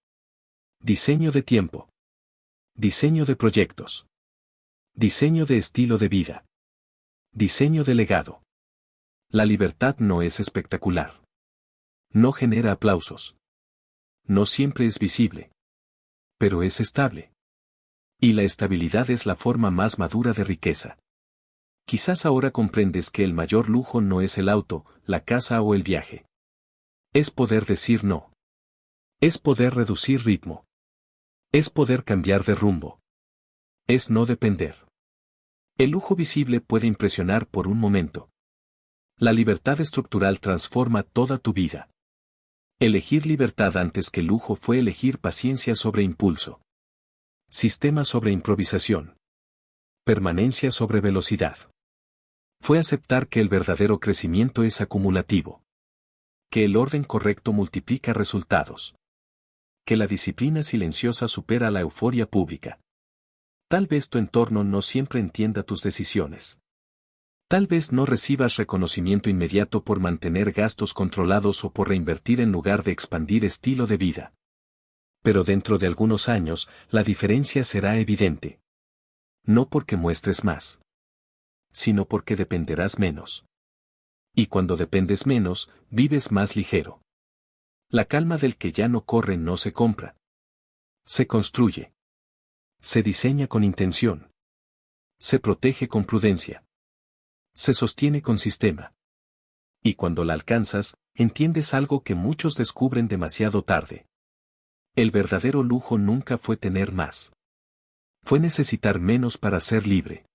S1: Diseño de tiempo. Diseño de proyectos. Diseño de estilo de vida. Diseño de legado. La libertad no es espectacular. No genera aplausos. No siempre es visible. Pero es estable. Y la estabilidad es la forma más madura de riqueza. Quizás ahora comprendes que el mayor lujo no es el auto, la casa o el viaje. Es poder decir no. Es poder reducir ritmo. Es poder cambiar de rumbo. Es no depender. El lujo visible puede impresionar por un momento. La libertad estructural transforma toda tu vida. Elegir libertad antes que lujo fue elegir paciencia sobre impulso. Sistema sobre improvisación. Permanencia sobre velocidad. Fue aceptar que el verdadero crecimiento es acumulativo. Que el orden correcto multiplica resultados. Que la disciplina silenciosa supera la euforia pública. Tal vez tu entorno no siempre entienda tus decisiones. Tal vez no recibas reconocimiento inmediato por mantener gastos controlados o por reinvertir en lugar de expandir estilo de vida. Pero dentro de algunos años, la diferencia será evidente. No porque muestres más, sino porque dependerás menos. Y cuando dependes menos, vives más ligero. La calma del que ya no corre no se compra. Se construye. Se diseña con intención. Se protege con prudencia. Se sostiene con sistema. Y cuando la alcanzas, entiendes algo que muchos descubren demasiado tarde. El verdadero lujo nunca fue tener más. Fue necesitar menos para ser libre.